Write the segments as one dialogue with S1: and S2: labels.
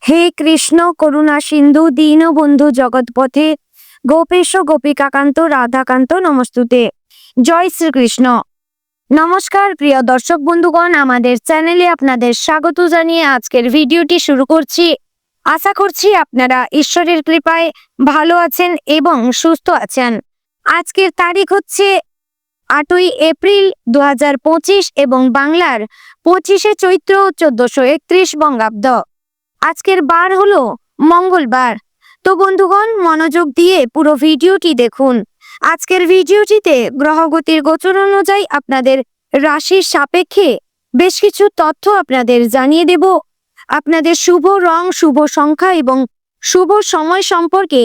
S1: হে কৃষ্ণ করুণা সিন্ধু দীনবন্ধু জগৎপথে গোপেশ গোপিকাকান্ত রাধাকান্ত নমস্তুতে। জয় শ্রীকৃষ্ণ। নমস্কার প্রিয় দর্শক বন্ধুগণ, আমাদের চ্যানেলে আপনাদের স্বাগত জানিয়ে আজকের ভিডিওটি শুরু করছি। আশা করছি আপনারা ঈশ্বরের কৃপায় ভালো আছেন এবং সুস্থ আছেন। আজকের তারিখ হচ্ছে 8ই এপ্রিল 2025 এবং বাংলার 25শে চৈত্র 1431 বঙ্গাব্দ। আজকের বার হলো মঙ্গলবার। তো বন্ধুগণ, মনোযোগ দিয়ে পুরো ভিডিওটি দেখুন। আজকের ভিডিওটিতে গ্রহগতির গোচর অনুযায়ী আপনাদের রাশির সাপেক্ষে বেশ কিছু তথ্য আপনাদের জানিয়ে দেব। আপনাদের শুভ রং, শুভ সংখ্যা এবং শুভ সময় সম্পর্কে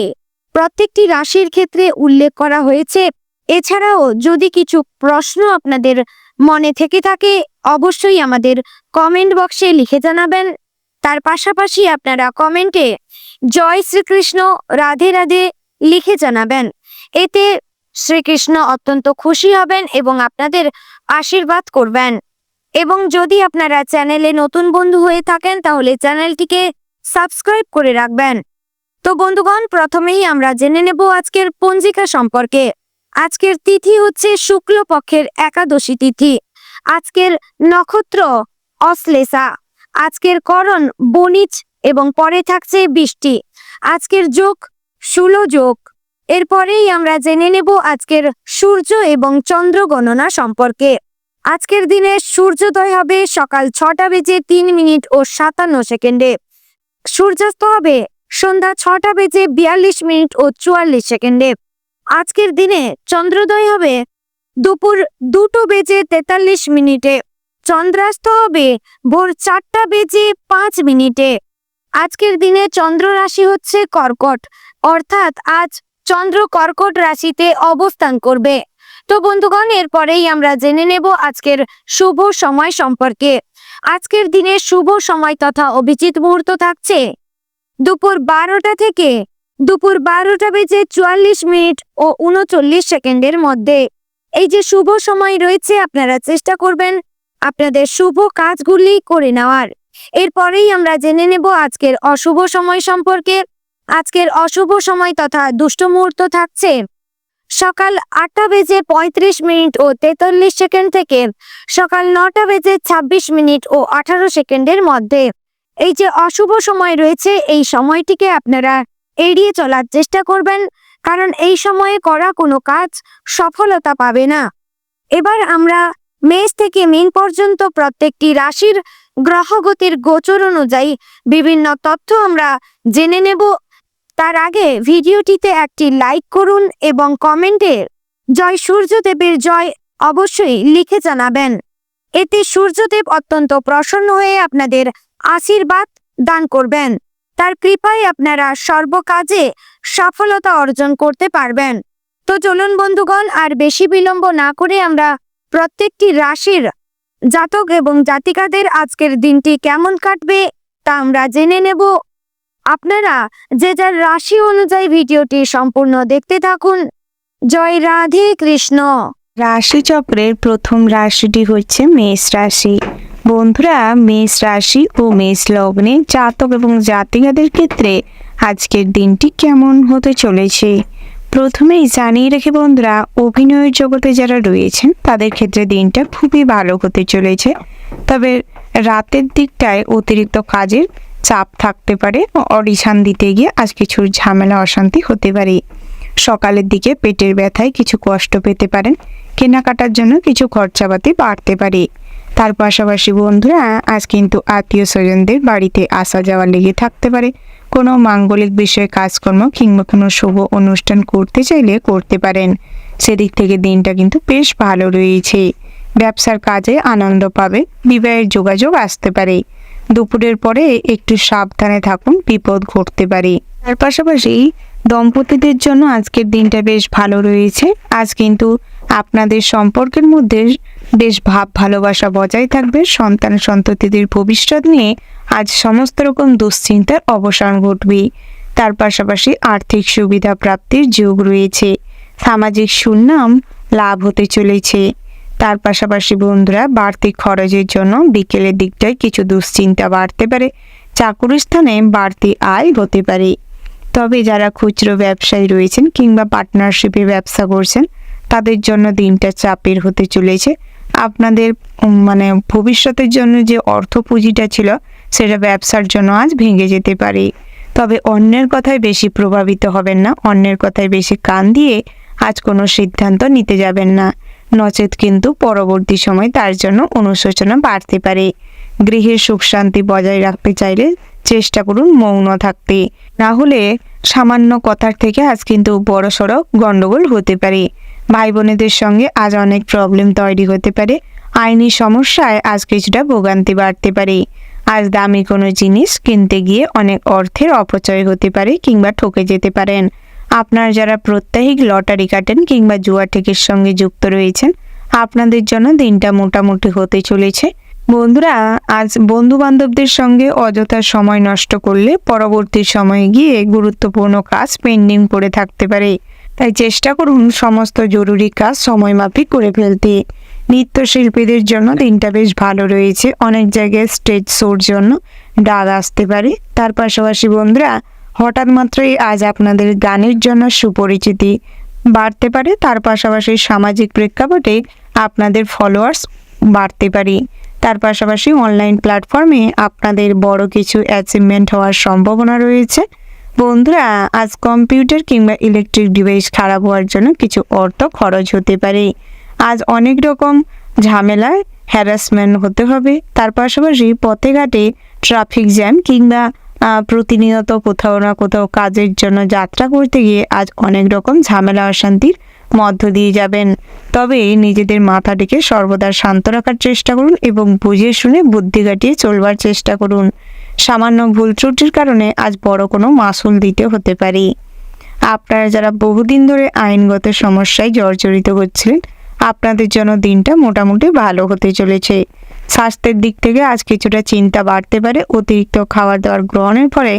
S1: প্রত্যেকটি রাশির ক্ষেত্রে উল্লেখ করা হয়েছে। এছাড়াও যদি কিছু প্রশ্ন আপনাদের মনে থেকে থাকে অবশ্যই আমাদের কমেন্ট বক্সে লিখে জানাবেন। তার পাশাপাশি আপনারা কমেন্টে জয় শ্রীকৃষ্ণ, রাধে রাধে লিখে জানাবেন। এতে শ্রীকৃষ্ণ অত্যন্ত খুশি হবেন এবং আপনাদের আশীর্বাদ করবেন। এবং যদি আপনারা চ্যানেলে নতুন বন্ধু হয়ে থাকেন তাহলে চ্যানেলটিকে সাবস্ক্রাইব করে রাখবেন। তো বন্ধুগণ, প্রথমেই আমরা জেনে নেব আজকের পঞ্জিকা সম্পর্কে। আজকের তিথি হচ্ছে শুক্লপক্ষের একাদশী তিথি। আজকের নক্ষত্র অশ্লেষা। আজকের করণ বণিজ এবং পরে থাকছে বৃষ্টি। আজকের যোগ শূল যোগ। এরপরেই আমরা জেনে নেব আজকের সূর্য এবং চন্দ্র গণনা সম্পর্কে। আজকের দিনে সূর্যোদয় হবে সকাল 6টা বেজে 3 মিনিট ও 57 সেকেন্ডে। সূর্যাস্ত হবে সন্ধ্যা 6টা বেজে 42 মিনিট ও 44 সেকেন্ডে। আজকের দিনে চন্দ্রোদয় হবে দুপুর 2টো বেজে 43 মিনিটে। চন্দ্রাস্ত হবে ভোর 4টা বেজে 5 মিনিটে। আজকের দিনে চন্দ্র রাশি হচ্ছে কর্কট, অর্থাৎ আজ চন্দ্র কর্কট রাশিতে অবস্থান করবে। তো বন্ধুগণ, এরপরেই আমরা জেনে নেব আজকের শুভ সময় সম্পর্কে। আজকের দিনে শুভ সময় তথা অভিজিৎ মুহূর্ত থাকছে দুপুর 12টা থেকে দুপুর 12টা বেজে 44 মিনিট ও 39 সেকেন্ডের মধ্যে। এই যে শুভ সময় রয়েছে, আপনারা চেষ্টা করবেন আপনাদের শুভ কাজগুলি করে নেওয়ার। এরপরেই আমরা জেনে নেব আজকের অশুভ সময় সম্পর্কে। আজকের অশুভ সময় তথা দুষ্ট মুহূর্ত থাকছে সকাল 8টা বেজে 35 মিনিট ও 43 সেকেন্ড থেকে সকাল 9টা বেজে 26 মিনিট ও 18 সেকেন্ডের মধ্যে। এই যে অশুভ সময় রয়েছে, এই সময়টিকে আপনারা এড়িয়ে চলার চেষ্টা করবেন, কারণ এই সময়ে করা কোনো কাজ সফলতা পাবে না। এবার আমরা মেষ থেকে মীন পর্যন্ত প্রত্যেকটি রাশির গ্রহগতির গোচর অনুযায়ী বিভিন্ন তথ্য আমরা জেনে নেব। তার আগে ভিডিওটিতে একটি লাইক করুন এবং কমেন্টে জয় সূর্যদেবের জয় অবশ্যই লিখে জানাবেন। এতে সূর্যদেব অত্যন্ত প্রসন্ন হয়ে আপনাদের আশীর্বাদ দান করবেন। তার কৃপায় আপনারা সর্বকাজে সফলতা অর্জন করতে পারবেন। তো চলুন বন্ধুগণ, আর বেশি বিলম্ব না করে আমরা প্রত্যেকটি রাশির জাতক এবং জাতিকাদের আজকের দিনটি কেমন কাটবে তা আমরা জেনে নেব। আপনারা যে যার রাশি অনুযায়ী ভিডিওটি সম্পূর্ণ দেখতে থাকুন। জয় রাধে কৃষ্ণ।
S2: রাশিচক্রের প্রথম রাশিটি হচ্ছে মেষ রাশি। বন্ধুরা, মেষ রাশি ও মেষ লগ্নে জাতক এবং জাতিকাদের ক্ষেত্রে আজকের দিনটি কেমন হতে চলেছে প্রথমেই জানিয়ে রেখে বন্ধুরা, অভিনয়ের জগতে যারা রয়েছেন তাদের ক্ষেত্রে দিনটা খুবই ভালো হতে চলেছে। তবে রাতের দিকটায় অতিরিক্ত কাজের চাপ থাকতে পারে, অডিশন দিতে গিয়ে আজ কিছু ঝামেলা অশান্তি হতে পারে। সকালের দিকে পেটের ব্যথায় কিছু কষ্ট পেতে পারেন, কেনাকাটার জন্য কিছু খরচাপাতি বাড়তে পারে। তার পাশাপাশি বন্ধুরা, আজ কিন্তু আত্মীয় স্বজনদের বাড়িতে আসা যাওয়া লেগে থাকতে পারে। কোনো মাঙ্গলিক বিষয়ে কাজকর্ম কিংবা কোনো শুভ অনুষ্ঠান করতে চাইলে করতে পারেন। সেদিক থেকে দিনটা কিন্তু বেশ ভালো রয়েছে। ব্যবসার কাজে আনন্দ পাবে, বিবাহের যোগাযোগ আসতে পারে। দুপুরের পরে একটু সাবধানে থাকুন, বিপদ ঘটতে পারে। তার পাশাপাশি দম্পতিদের জন্য আজকের দিনটা বেশ ভালো রয়েছে। আজ কিন্তু আপনাদের সম্পর্কের মধ্যে বেশ ভাব ভালোবাসা বজায় থাকবে। সন্তান সন্ততিদের ভবিষ্যৎ নিয়ে আজ সমস্ত রকম দুশ্চিন্তার অবসান ঘটবে। তার পাশাপাশি আর্থিক সুবিধা প্রাপ্তির যোগ রয়েছে। সামাজিক সুনাম লাভ হতে চলেছে। তার পাশাপাশি বন্ধুরা, বাড়তি খরচের জন্য বিকেলের দিকটায় কিছু দুশ্চিন্তা বাড়তে পারে। চাকুরি স্থানে বাড়তি আয় হতে পারে। তবে যারা খুচরো ব্যবসায়ী রয়েছেন কিংবা পার্টনারশিপে ব্যবসা করছেন তাদের জন্য দিনটা চাপের হতে চলেছে। আপনাদের ভবিষ্যতের জন্য যে অর্থ পুঁজিটা ছিল সেটা ব্যবসার জন্য আজ ভেঙে যেতে পারে। তবে অন্যের কথায় বেশি প্রভাবিত হবেন না, অন্যের কথায় বেশি কান দিয়ে আজ কোনো সিদ্ধান্ত নিতে যাবেন না, নচেত কিন্তু পরবর্তী সময় তার জন্য অনুশোচনা বাড়তে পারে। গৃহের সুখ শান্তি বজায় রাখতে চাইলে চেষ্টা করুন মৌন থাকতে, না হলে সামান্য কথার থেকে আজ কিন্তু বড়সড় গন্ডগোল হতে পারে। ভাই বোনেদের সঙ্গে আজ অনেক প্রবলেম তৈরি হতে পারে। আইনি সমস্যায় আজ কিছুটা ভোগান্তি বাড়তে পারে। আজ দামি কোনো জিনিস কিনতে গিয়ে অনেক অর্থের অপচয় হতে পারে কিংবা ঠকে যেতে পারেন। আপনার যারা প্রত্যাহিক লটারি কাটেন কিংবা জুয়া টিকির সঙ্গে যুক্ত রয়েছেন আপনাদের জন্য দিনটা মোটামুটি হতে চলেছে। বন্ধুরা, আজ বন্ধু বান্ধবদের সঙ্গে অযথা সময় নষ্ট করলে পরবর্তী সময়ে গিয়ে গুরুত্বপূর্ণ কাজ পেন্ডিং পড়ে থাকতে পারে। তাই চেষ্টা করুন সমস্ত জরুরি কাজ সময়মাফিক করে ফেলতে। নৃত্যশিল্পীদের জন্য দিনটা বেশ ভালো রয়েছে। অনেক জায়গায় স্টেজ শোর জন্য ডাক আসতে পারে। তার পাশাপাশি বন্ধুরা, হঠাৎ মাত্রই আজ আপনাদের গানের জন্য সুপরিচিতি বাড়তে পারে। তার পাশাপাশি সামাজিক প্রেক্ষাপটে আপনাদের ফলোয়ার্স বাড়তে পারে। তার পাশাপাশি অনলাইন প্ল্যাটফর্মে আপনাদের বড় কিছু অ্যাচিভমেন্ট হওয়ার সম্ভাবনা রয়েছে। বন্ধুরা, আজ কম্পিউটার কিংবা ইলেকট্রিক ডিভাইস খারাপ হওয়ার জন্য কিছু অর্থ খরচ হতে পারে। আজ অনেক রকম ঝামেলায় হ্যারাসমেন্ট হতে হবে। তার পাশাপাশি পথে ঘাটে ট্রাফিক জ্যাম কিংবা প্রতিনিয়ত কোথাও না কোথাও কাজের জন্য যাত্রা করতে গিয়ে আজ অনেক রকম ঝামেলা অশান্তির মধ্য দিয়ে যাবেন। তবে নিজেদের মাথাটিকে সর্বদা শান্ত রাখার চেষ্টা করুন এবং বুঝে শুনে বুদ্ধি কাটিয়ে চলবার চেষ্টা করুন। সামান্য ভুল ত্রুটির কারণে আজ বড় কোনো মাসুল দিতে হতে পারে। আপনারা যারা বহুদিন ধরে আইনগত সমস্যায় জর্জরিত হচ্ছিলেন আপনাদের জন্য দিনটা মোটামুটি ভালো হতে চলেছে। স্বাস্থ্যের দিক থেকে আজ কিছুটা চিন্তা বাড়তে পারে। অতিরিক্ত খাবার দাবার গ্রহণের ফলে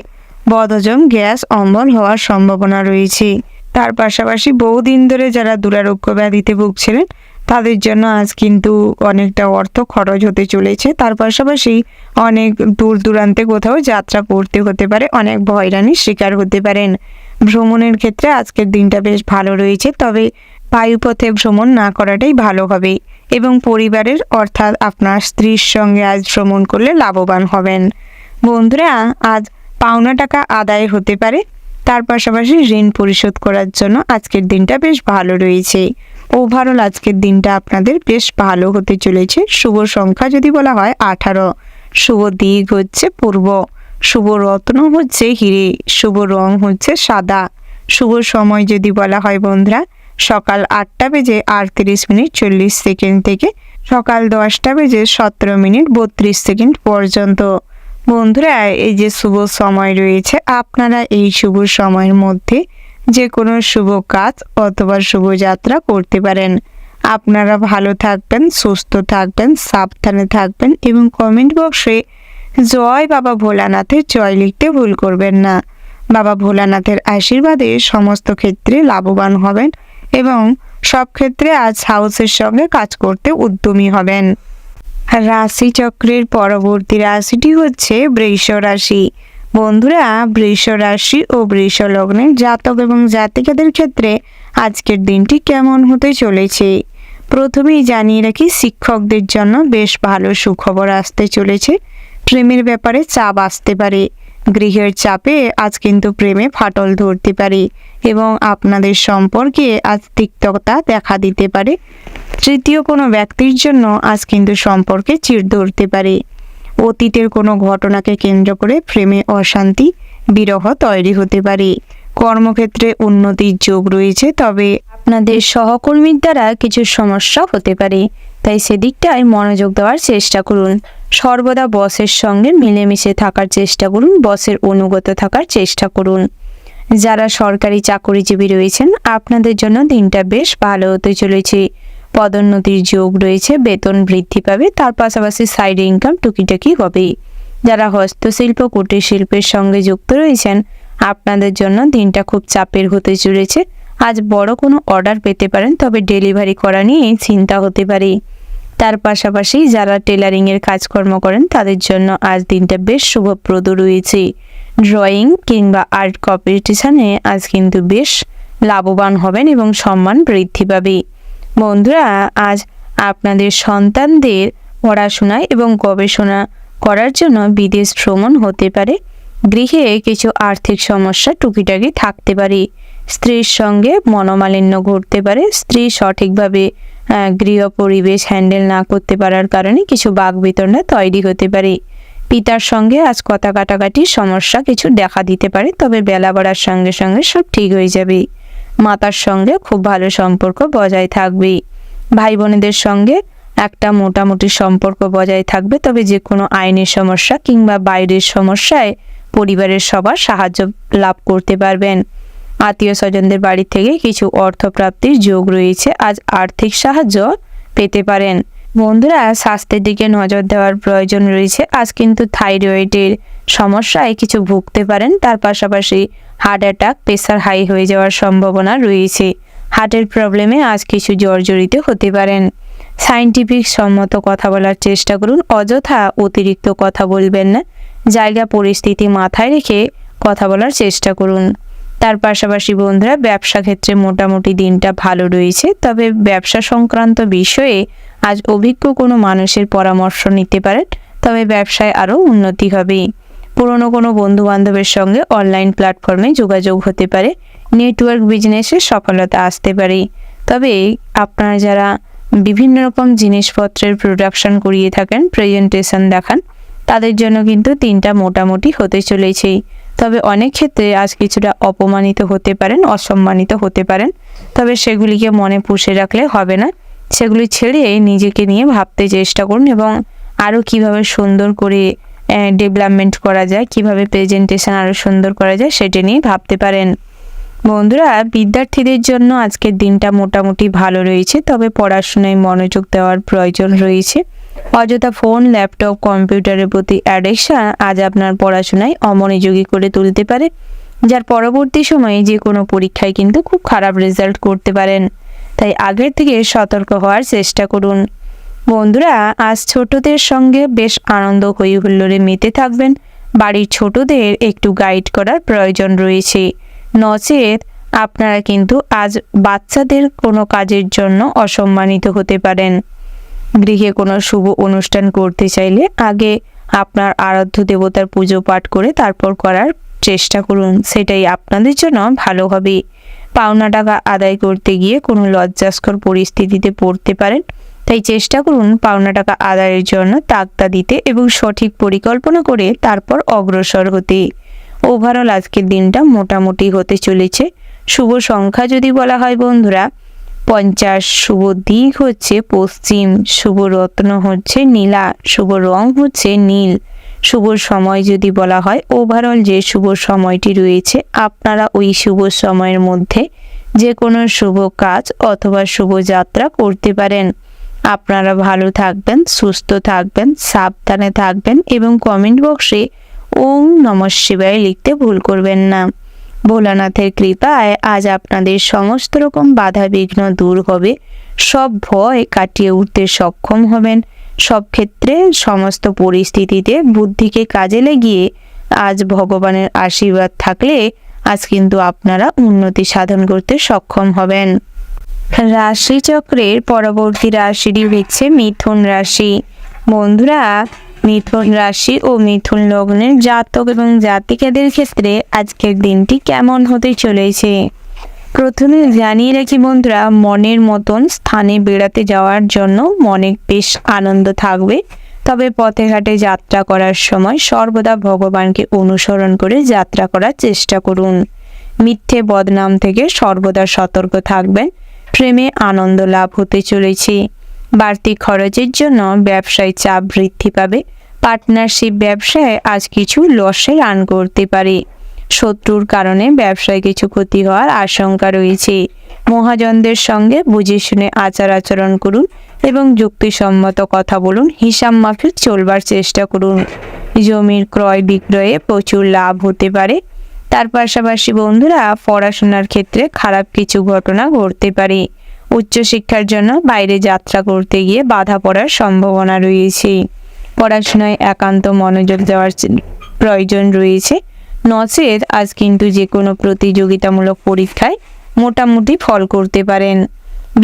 S2: বদহজম, গ্যাস, অম্বল হওয়ার সম্ভাবনা রয়েছে। তার পাশাপাশি বহুদিন ধরে যারা দুরারোগ্য ব্যাধিতে ভুগছিলেন তাদের জন্য আজ কিন্তু অনেকটা অর্থ খরচ হতে চলেছে। তার পাশাপাশি অনেক দূর দূরান্তে কোথাও যাত্রা করতে হতে পারে, অনেক হয়রানির শিকার হতে পারেন। ভ্রমণের ক্ষেত্রে আজকের দিনটা বেশ ভালো রয়েছে, তবে বায়ুপথে ভ্রমণ না করাটাই ভালো হবে এবং পরিবারের অর্থাৎ আপনার স্ত্রীর সঙ্গে আজ ভ্রমণ করলে লাভবান হবেন। বন্ধুরা, আজ পাওনা টাকা আদায় হতে পারে। তার পাশাপাশি ঋণ পরিশোধ করার জন্য আজকের দিনটা বেশ ভালো রয়েছে। ওভারঅল আজকের দিনটা আপনাদের বেশ ভালো হতে চলেছে। শুভ সংখ্যা যদি বলা হয় 18, শুভ দিক হচ্ছে পূর্ব, শুভ রত্ন হচ্ছে হিরে, শুভ রং হচ্ছে সাদা। শুভ সময় যদি বলা হয় বন্ধুরা সকাল 8:38:40 থেকে সকাল 10:17:32 পর্যন্ত। বন্ধুরা, এই যে শুভ সময় রয়েছে আপনারা এই শুভ সময়ের মধ্যে যে কোনো শুভ কাজ অথবা শুভযাত্রা করতে পারেন। আপনারা ভালো থাকবেন, সুস্থ থাকবেন, সাবধানে থাকবেন এবং কমেন্ট বক্সে জয় বাবা ভোলানাথের জয় লিখতে ভুল করবেন না। বাবা ভোলানাথের আশীর্বাদে সমস্ত ক্ষেত্রে লাভবান হবেন এবং সব ক্ষেত্রে আজ সাহসের সঙ্গে কাজ করতে উদ্যমী হবেন। রাশিচক্রের পরবর্তী রাশিটি হচ্ছে বৃষ রাশি। বন্ধুরা, বৃষ রাশি ও বৃষ লগ্নের জাতক এবং জাতিকাদের ক্ষেত্রে আজকের দিনটি কেমন হতে চলেছে প্রথমেই জানিয়ে রাখি, শিক্ষকদের জন্য বেশ ভালো সুখবর আসতে চলেছে। প্রেমের ব্যাপারে চাপ আসতে পারে। গৃহের চাপে আজ কিন্তু প্রেমে ফাটল ধরতে পারে এবং আপনাদের সম্পর্কে আজ তিক্ততা দেখা দিতে পারে। তৃতীয় কোনো ব্যক্তির জন্য আজ কিন্তু সম্পর্কে চিড় ধরতে পারে। অতীতের কোনো ঘটনাকে কেন্দ্র করে প্রেমে অশান্তি, বিরহ তৈরি হতে পারে। কর্মক্ষেত্রে উন্নতির যোগ রয়েছে, তবে আপনাদের সহকর্মীর দ্বারা কিছু সমস্যা হতে পারে, তাই সেদিকটায় মনোযোগ দেওয়ার চেষ্টা করুন। সর্বদা বসের সঙ্গে মিলেমিশে থাকার চেষ্টা করুন, বসের অনুগত থাকার চেষ্টা করুন। যারা সরকারি চাকরিজীবী রয়েছেন আপনাদের জন্য দিনটা বেশ ভালো হতে চলেছে। পদোন্নতির যোগ রয়েছে, বেতন বৃদ্ধি পাবে, তার পাশাপাশি সাইড ইনকাম টুকিটাকি হবে। যারা হস্তশিল্প কুটির শিল্পের সঙ্গে যুক্ত রয়েছেন আপনাদের জন্য দিনটা খুব চাপের হতে চলেছে। আজ বড় কোনো অর্ডার পেতে পারেন, তবে ডেলিভারি করা নিয়ে চিন্তা হতে পারে। তার পাশাপাশি যারা টেলারিং এর কাজকর্ম করেন তাদের জন্য আজ দিনটা বেশ শুভপ্রদ রয়েছে। ড্রয়িং কিংবা আর্ট কম্পিটিশনে আজ কিন্তু বেশ লাভবান হবেন এবং সম্মান বৃদ্ধি পাবে। বন্ধুরা, আজ আপনাদের সন্তানদের পড়াশোনায় এবং গবেষণা করার জন্য বিদেশ ভ্রমণ হতে পারে। গৃহে কিছু আর্থিক সমস্যা টুকিটাকি থাকতে পারে। স্ত্রীর সঙ্গে মনোমালিন্য ঘটতে পারে। স্ত্রী সঠিকভাবে গৃহ পরিবেশ হ্যান্ডেল না করতে পারার কারণে কিছু বাকবিতণ্ডা তৈরি হতে পারে। পিতার সঙ্গে আজ কথা কাটাকাটির সমস্যা কিছু দেখা দিতে পারে, তবে বেলা বাড়ার সঙ্গে সঙ্গে সব ঠিক হয়ে যাবে। মাতার সঙ্গে খুব ভালো সম্পর্ক বজায় থাকবে। ভাই বোনেদের সঙ্গে একটা মোটামুটি সম্পর্ক বজায় থাকবে, তবে যে কোনো আইনের সমস্যা কিংবা বাইরের সমস্যায় পরিবারের সবার সাহায্য লাভ করতে পারবেন। আত্মীয় স্বজনদের বাড়ি থেকে কিছু অর্থপ্রাপ্তির যোগ রয়েছে। আজ আর্থিক সাহায্য পেতে পারেন। বন্ধুরা, স্বাস্থ্যের দিকে নজর দেওয়ার প্রয়োজন রয়েছে। আজ কিন্তু থাইরয়েডের সমস্যায় কিছু ভুগতে পারেন। তার পাশাপাশি হার্ট অ্যাটাক, প্রেসার হাই হয়ে যাওয়ার সম্ভাবনা রয়েছে। হার্টের প্রবলেমে আজ কিছু জর্জরিত হতে পারেন। সায়েন্টিফিক সম্মত কথা বলার চেষ্টা করুন। অযথা অতিরিক্ত কথা বলবেন না। জায়গা পরিস্থিতি মাথায় রেখে কথা বলার চেষ্টা করুন। তার পাশাপাশি বন্ধুরা, ব্যবসা ক্ষেত্রে মোটামুটি দিনটা ভালো রয়েছে, তবে ব্যবসা সংক্রান্ত বিষয়ে আজ অভিজ্ঞ কোনো মানুষের পরামর্শ নিতে পারেন, তবে ব্যবসায় আরও উন্নতি হবে। পুরনো কোনো বন্ধু বান্ধবের সঙ্গে অনলাইন প্ল্যাটফর্মে যোগাযোগ হতে পারে। নেটওয়ার্ক বিজনেসে সফলতা আসতে পারে। তবে আপনারা যারা বিভিন্ন রকম জিনিসপত্রের প্রোডাকশন করিয়ে থাকেন, প্রেজেন্টেশন দেখান, তাদের জন্য কিন্তু দিনটা মোটামুটি হতে চলেছে। তবে অনেক ক্ষেত্রে আজ কিছুটা অপমানিত হতে পারেন, অসম্মানিত হতে পারেন, তবে সেগুলিকে মনে পুষে রাখলে হবে না। সেগুলি ছেড়ে নিজেকে নিয়ে ভাবতে চেষ্টা করুন এবং আরও কিভাবে সুন্দর করে ডেভেলপমেন্ট করা যায়, কিভাবে প্রেজেন্টেশন আরও সুন্দর করা যায় সেটা নিয়ে ভাবতে পারেন। বন্ধুরা, বিদ্যার্থীদের জন্য আজকের দিনটা মোটামুটি ভালো রয়েছে, তবে পড়াশোনায় মনোযোগ দেওয়ার প্রয়োজন রয়েছে। অযথা ফোন, ল্যাপটপ, কম্পিউটারের প্রতি অ্যাডিকশন আজ আপনার পড়াশোনায় অমনোযোগী করে তুলতে পারে, যার পরবর্তী সময়ে যে কোনো পরীক্ষায় কিন্তু খুব খারাপ রেজাল্ট করতে পারেন। তাই আগের থেকে সতর্ক হওয়ার চেষ্টা করুন। বন্ধুরা, আজ ছোটদের সঙ্গে বেশ আনন্দ হই হুল্লোড়ে মেতে থাকবেন। বাড়ির ছোটদের একটু গাইড করার প্রয়োজন রয়েছে, নচেত আপনারা কিন্তু আজ বাচ্চাদের কোনো কাজের জন্য অসম্মানিত হতে পারেন। গৃহে কোনো শুভ অনুষ্ঠান করতে চাইলে আগে আপনার আরাধ্য দেবতার পুজো পাঠ করে তারপর করার চেষ্টা করুন, সেটাই আপনাদের জন্য ভালো হবে। পাওনা টাকা আদায় করতে গিয়ে কোনো লজ্জাস্কর পরিস্থিতিতে পড়তে পারেন, তাই চেষ্টা করুন পাওনা টাকা আদায়ের জন্য তাগদা দিতে এবং সঠিক পরিকল্পনা করে তারপর অগ্রসর হতে। ওভারঅল আজকের দিনটা মোটামুটি হতে চলেছে। শুভ সংখ্যা যদি বলা হয় বন্ধুরা 50, শুভ দিক হচ্ছে পশ্চিম, শুভ রত্ন হচ্ছে নীলা, শুভ রং হচ্ছে নীল। শুভ সময় যদি বলা হয় ওভারঅল যে শুভ সময়টি রয়েছে, আপনারা ওই শুভ সময়ের মধ্যে যে কোনো শুভ কাজ অথবা শুভ যাত্রা করতে পারেন। আপনারা ভালো থাকবেন, সুস্থ থাকবেন, সাবধানে থাকবেন এবং কমেন্ট বক্সে ওম নমঃ শিবায় লিখতে ভুল করবেন না। ভোলানাথের কৃপায় আজ আপনাদের সমস্ত রকম বাধা বিঘ্ন দূর হবে। সব ভয় কাটিয়ে উঠতে সক্ষম হবেন। সব ক্ষেত্রে সমস্ত পরিস্থিতিতে বুদ্ধিকে কাজে লাগিয়ে আজ ভগবানের আশীর্বাদ থাকলে আজ কিন্তু আপনারা উন্নতি সাধন করতে সক্ষম হবেন। রাশিচক্রের পরবর্তী রাশিটি হচ্ছে মিথুন রাশি। বন্ধুরা, মিথুন রাশি ও মিথুন লগ্নের জাতক এবং জাতিকাদের ক্ষেত্রে আজকের দিনটি কেমন হতে চলেছে। প্রথমে জানিয়ে রাখি বন্ধুরা, মনের মতন স্থানে বেড়াতে যাওয়ার জন্য মনে বেশ আনন্দ থাকবে, তবে পথে ঘাটে যাত্রা করার সময় সর্বদা ভগবানকে অনুসরণ করে যাত্রা করার চেষ্টা করুন। মিথ্যে বদনাম থেকে সর্বদা সতর্ক থাকবেন। প্রেমে আনন্দ লাভ হতে চলেছে। বাড়তি খরচের জন্য ব্যবসায় চাপ বৃদ্ধি পাবে। পার্টনারশিপ ব্যবসায় আজ কিছু লসে রান করতে পারে। শত্রুর কারণে ব্যবসায় কিছু ক্ষতি হওয়ার আশঙ্কা রয়েছে। মহাজনদের সঙ্গে বুঝে শুনে আচার আচরণ করুন এবং যুক্তিসম্মত কথা বলুন। হিসাব মাফিক চলবার চেষ্টা করুন। জমির ক্রয় বিক্রয়ে প্রচুর লাভ হতে পারে। তার পাশাপাশি বন্ধুরা, পড়াশোনার ক্ষেত্রে খারাপ কিছু ঘটনা ঘটতে পারে। উচ্চশিক্ষার জন্য বাইরে যাত্রা করতে গিয়ে বাধা পড়ার সম্ভাবনা রয়েছে। পড়াশোনায় একান্ত মনোযোগ দেওয়ার প্রয়োজন রয়েছে, নচেত আজ কিন্তু যে কোনো প্রতিযোগিতামূলক পরীক্ষায় মোটামুটি ফল করতে পারেন।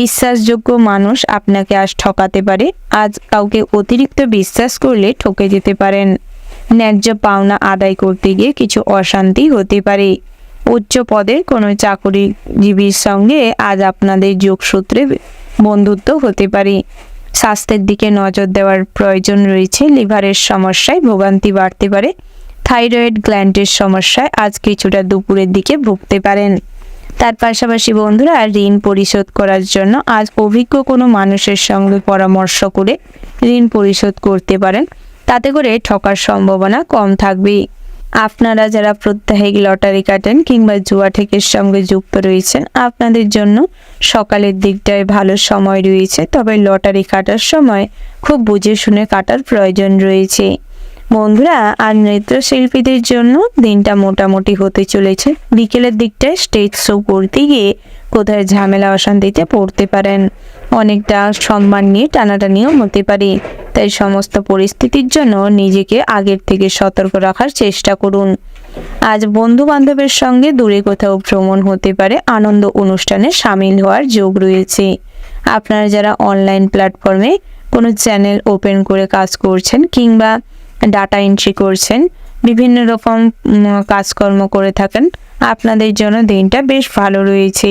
S2: বিশ্বাসযোগ্য মানুষ আপনাকে আজ ঠকাতে পারে। আজ কাউকে অতিরিক্ত বিশ্বাস করলে ঠকে যেতে পারেন। ন্যায্য পাওনা আদায় করতে গিয়ে কিছু অশান্তি হতে পারে। উচ্চ পদের কোনো চাকরিজীবীর সঙ্গে আজ আপনাদের যোগসূত্রে বন্ধুত্ব হতে পারে। স্বাস্থ্যের দিকে নজর দেওয়ার প্রয়োজন রয়েছে। লিভারের সমস্যায় ভোগান্তি বাড়তে পারে। থাইরয়েড গ্ল্যান্ডের সমস্যায় আজ কিছুটা দুপুরের দিকে ভুগতে পারেন। তার পাশাপাশি বন্ধুরা, ঋণ পরিশোধ করার জন্য আজ অভিজ্ঞ কোনো মানুষের সঙ্গে পরামর্শ করে ঋণ পরিশোধ করতে পারেন। তাতে করে ঠকার সম্ভাবনা কম থাকবে। আপনারা যারা প্রত্যাহিক লটারি কাটেন কিংবা জুয়া ঠেকের সঙ্গে যুক্ত রয়েছেন, আপনাদের জন্য সকালের দিকটায় ভালো সময় রয়েছে, তবে লটারি কাটার সময় খুব বুঝে শুনে কাটার প্রয়োজন রয়েছে। বন্ধুরা, আর নৃত্যশিল্পীদের জন্য দিনটা মোটামুটি হতে চলেছে। বিকেলের দিকটায় স্টেজ শো করতে গিয়ে কোথায় ঝামেলা অশান্তিতে পড়তে পারেন। অনেকটা সম্মান নিয়ে টানাটানিও হতে পারে। তাই সমস্ত পরিস্থিতির জন্য নিজেকে আগের থেকে সতর্ক রাখার চেষ্টা করুন। আজ বন্ধু বান্ধবের সঙ্গে দূরে কোথাও ভ্রমণ হতে পারে। আনন্দ অনুষ্ঠানে সামিল হওয়ার যোগ রয়েছে। আপনারা যারা অনলাইন প্ল্যাটফর্মে কোনো চ্যানেল ওপেন করে কাজ করছেন কিংবা ডাটা এন্ট্রি করছেন, বিভিন্ন রকম কাজকর্ম করে থাকেন, আপনাদের জন্য দিনটা বেশ ভালো রয়েছে।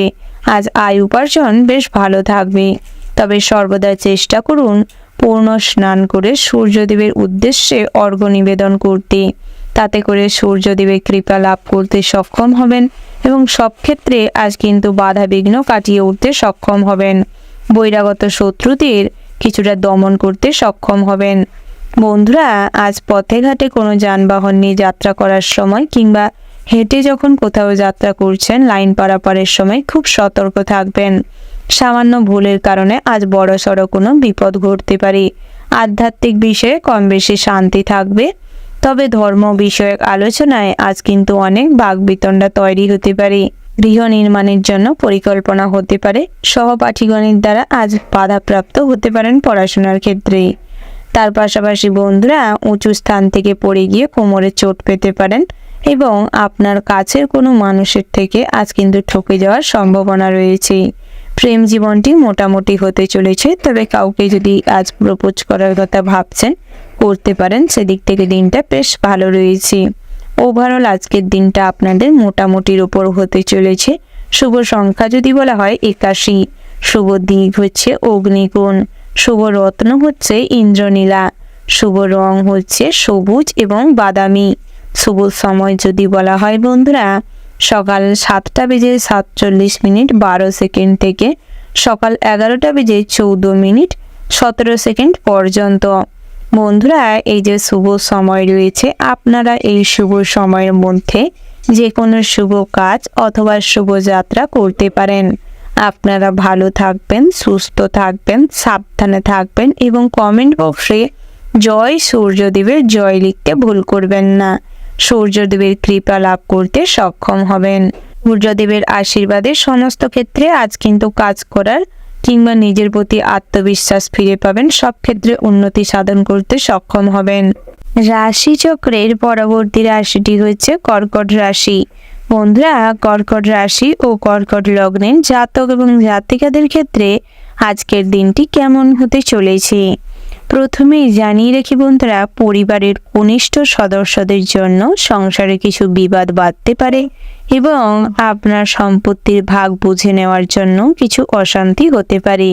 S2: আজ আয় উপার্জন বেশ ভালো থাকবে। তবে সর্বদা চেষ্টা করুন পূর্ণ স্নান করে সূর্যদেবের উদ্দেশ্যে অর্ঘ্য নিবেদন করতে। তাতে করে সূর্যদেবের কৃপা লাভ করতে সক্ষম হবেন এবং সব ক্ষেত্রে আজ কিন্তু বাধা বিঘ্ন কাটিয়ে উঠতে সক্ষম হবেন। বহিরাগত শত্রুদের কিছুটা দমন করতে সক্ষম হবেন। বন্ধুরা, আজ পথে ঘাটে কোনো যানবাহন নিয়ে যাত্রা করার সময় কিংবা হেঁটে যখন কোথাও যাত্রা করছেন, লাইন পারাপারের সময় খুব সতর্ক থাকবেন। সামান্য ভুলের কারণে আজ বড়সড় কোনো বিপদ ঘটতে পারে। আধ্যাত্মিক বিষয়ে কম বেশি শান্তি থাকবে। তবে ধর্ম বিষয়ক আলোচনায় আজ কিন্তু অনেক বাকবিতণ্ডা তৈরি হতে পারে। গৃহ নির্মাণের জন্য পরিকল্পনা হতে পারে। সহপাঠীগণের দ্বারা আজ বাধাপ্রাপ্ত হতে পারেন পড়াশোনার ক্ষেত্রে। তার পাশাপাশি বন্ধুরা, উঁচু স্থান থেকে পড়ে গিয়ে কোমরে চোট পেতে পারেন এবং আপনার কাছের কোনো মানুষের থেকে আজ কিন্তু ঠকে যাওয়ার সম্ভাবনা রয়েছে। প্রেম জীবনটি মোটামুটি হতে চলেছে। তবে কাউকে যদি আজ প্রপোজ করার কথা ভাবছেন, করতে পারেন। সেদিক থেকে দিনটা বেশ ভালো রয়েছে। ওভারঅল আজকের দিনটা আপনাদের মোটামুটির ওপর হতে চলেছে। শুভ সংখ্যা যদি বলা হয় 81, শুভ দিক হচ্ছে অগ্নিকোণ, শুভ রত্ন হচ্ছে ইন্দ্রনীলা, শুভ রং হচ্ছে সবুজ এবং বাদামি। শুভ সময় যদি বলা হয় বন্ধুরা, সকাল 7:47:12 থেকে সকাল 11:14 পর্যন্ত। বন্ধুরা, এই যে শুভ সময় রয়েছে, আপনারা এই শুভ সময়ের মধ্যে যে কোনো শুভ কাজ অথবা শুভযাত্রা করতে পারেন। আপনারা ভালো থাকবেন, সুস্থ থাকবেন, সাবধানে থাকবেন এবং কমেন্ট বক্সে জয় সূর্যদেবের জয় লিখতে ভুল করবেন না। সূর্যদেবের কৃপা লাভ করতে সক্ষম হবেন। সূর্যদেবের আশীর্বাদে সমস্ত ক্ষেত্রে আজ কিন্তু কাজ করার কিংবা নিজের প্রতি আত্মবিশ্বাস ফিরে পাবেন। সব ক্ষেত্রে উন্নতি সাধন করতে সক্ষম হবেন। রাশিচক্রের পরবর্তী রাশিটি হচ্ছে কর্কট রাশি। বন্ধুরা, কর্কট রাশি ও কর্কট লগ্নের জাতক এবং জাতিকাদের ক্ষেত্রে আজকের দিনটি কেমন হতে চলেছে প্রথমেই জানিয়ে রাখি বন্ধুরা, পরিবারের কনিষ্ঠ সদস্যদের জন্য সংসারে কিছু বিবাদ বাধতে পারে এবং আপনার সম্পত্তির ভাগ বুঝে নেওয়ার জন্য কিছু অশান্তি হতে পারে।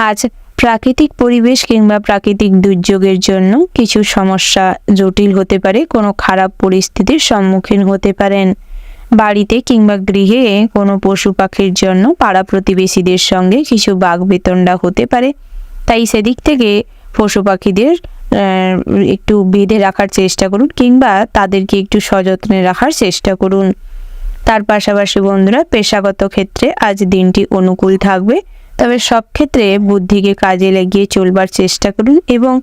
S2: আজ প্রাকৃতিক পরিবেশ কিংবা প্রাকৃতিক দুর্যোগের জন্য কিছু সমস্যা জটিল হতে পারে। কোনো খারাপ পরিস্থিতির সম্মুখীন হতে পারেন। বাড়িতে কিংবা গৃহে কোনো পশু পাখির জন্য পাড়া প্রতিবেশীদের সঙ্গে কিছু বাকবিতণ্ডা হতে পারে। তাই সেদিক থেকে পশু পাখিদের একটু বেঁধে রাখার চেষ্টা করুন কিংবা তাদেরকে একটু সযত্নে রাখার চেষ্টা করুন। তার পাশাপাশি বন্ধুরা, পেশাগত ক্ষেত্রে আজ দিনটি অনুকূল থাকবে। তবে সব ক্ষেত্রে বুদ্ধিকে কাজে লাগিয়ে চলবার চেষ্টা করুন এবং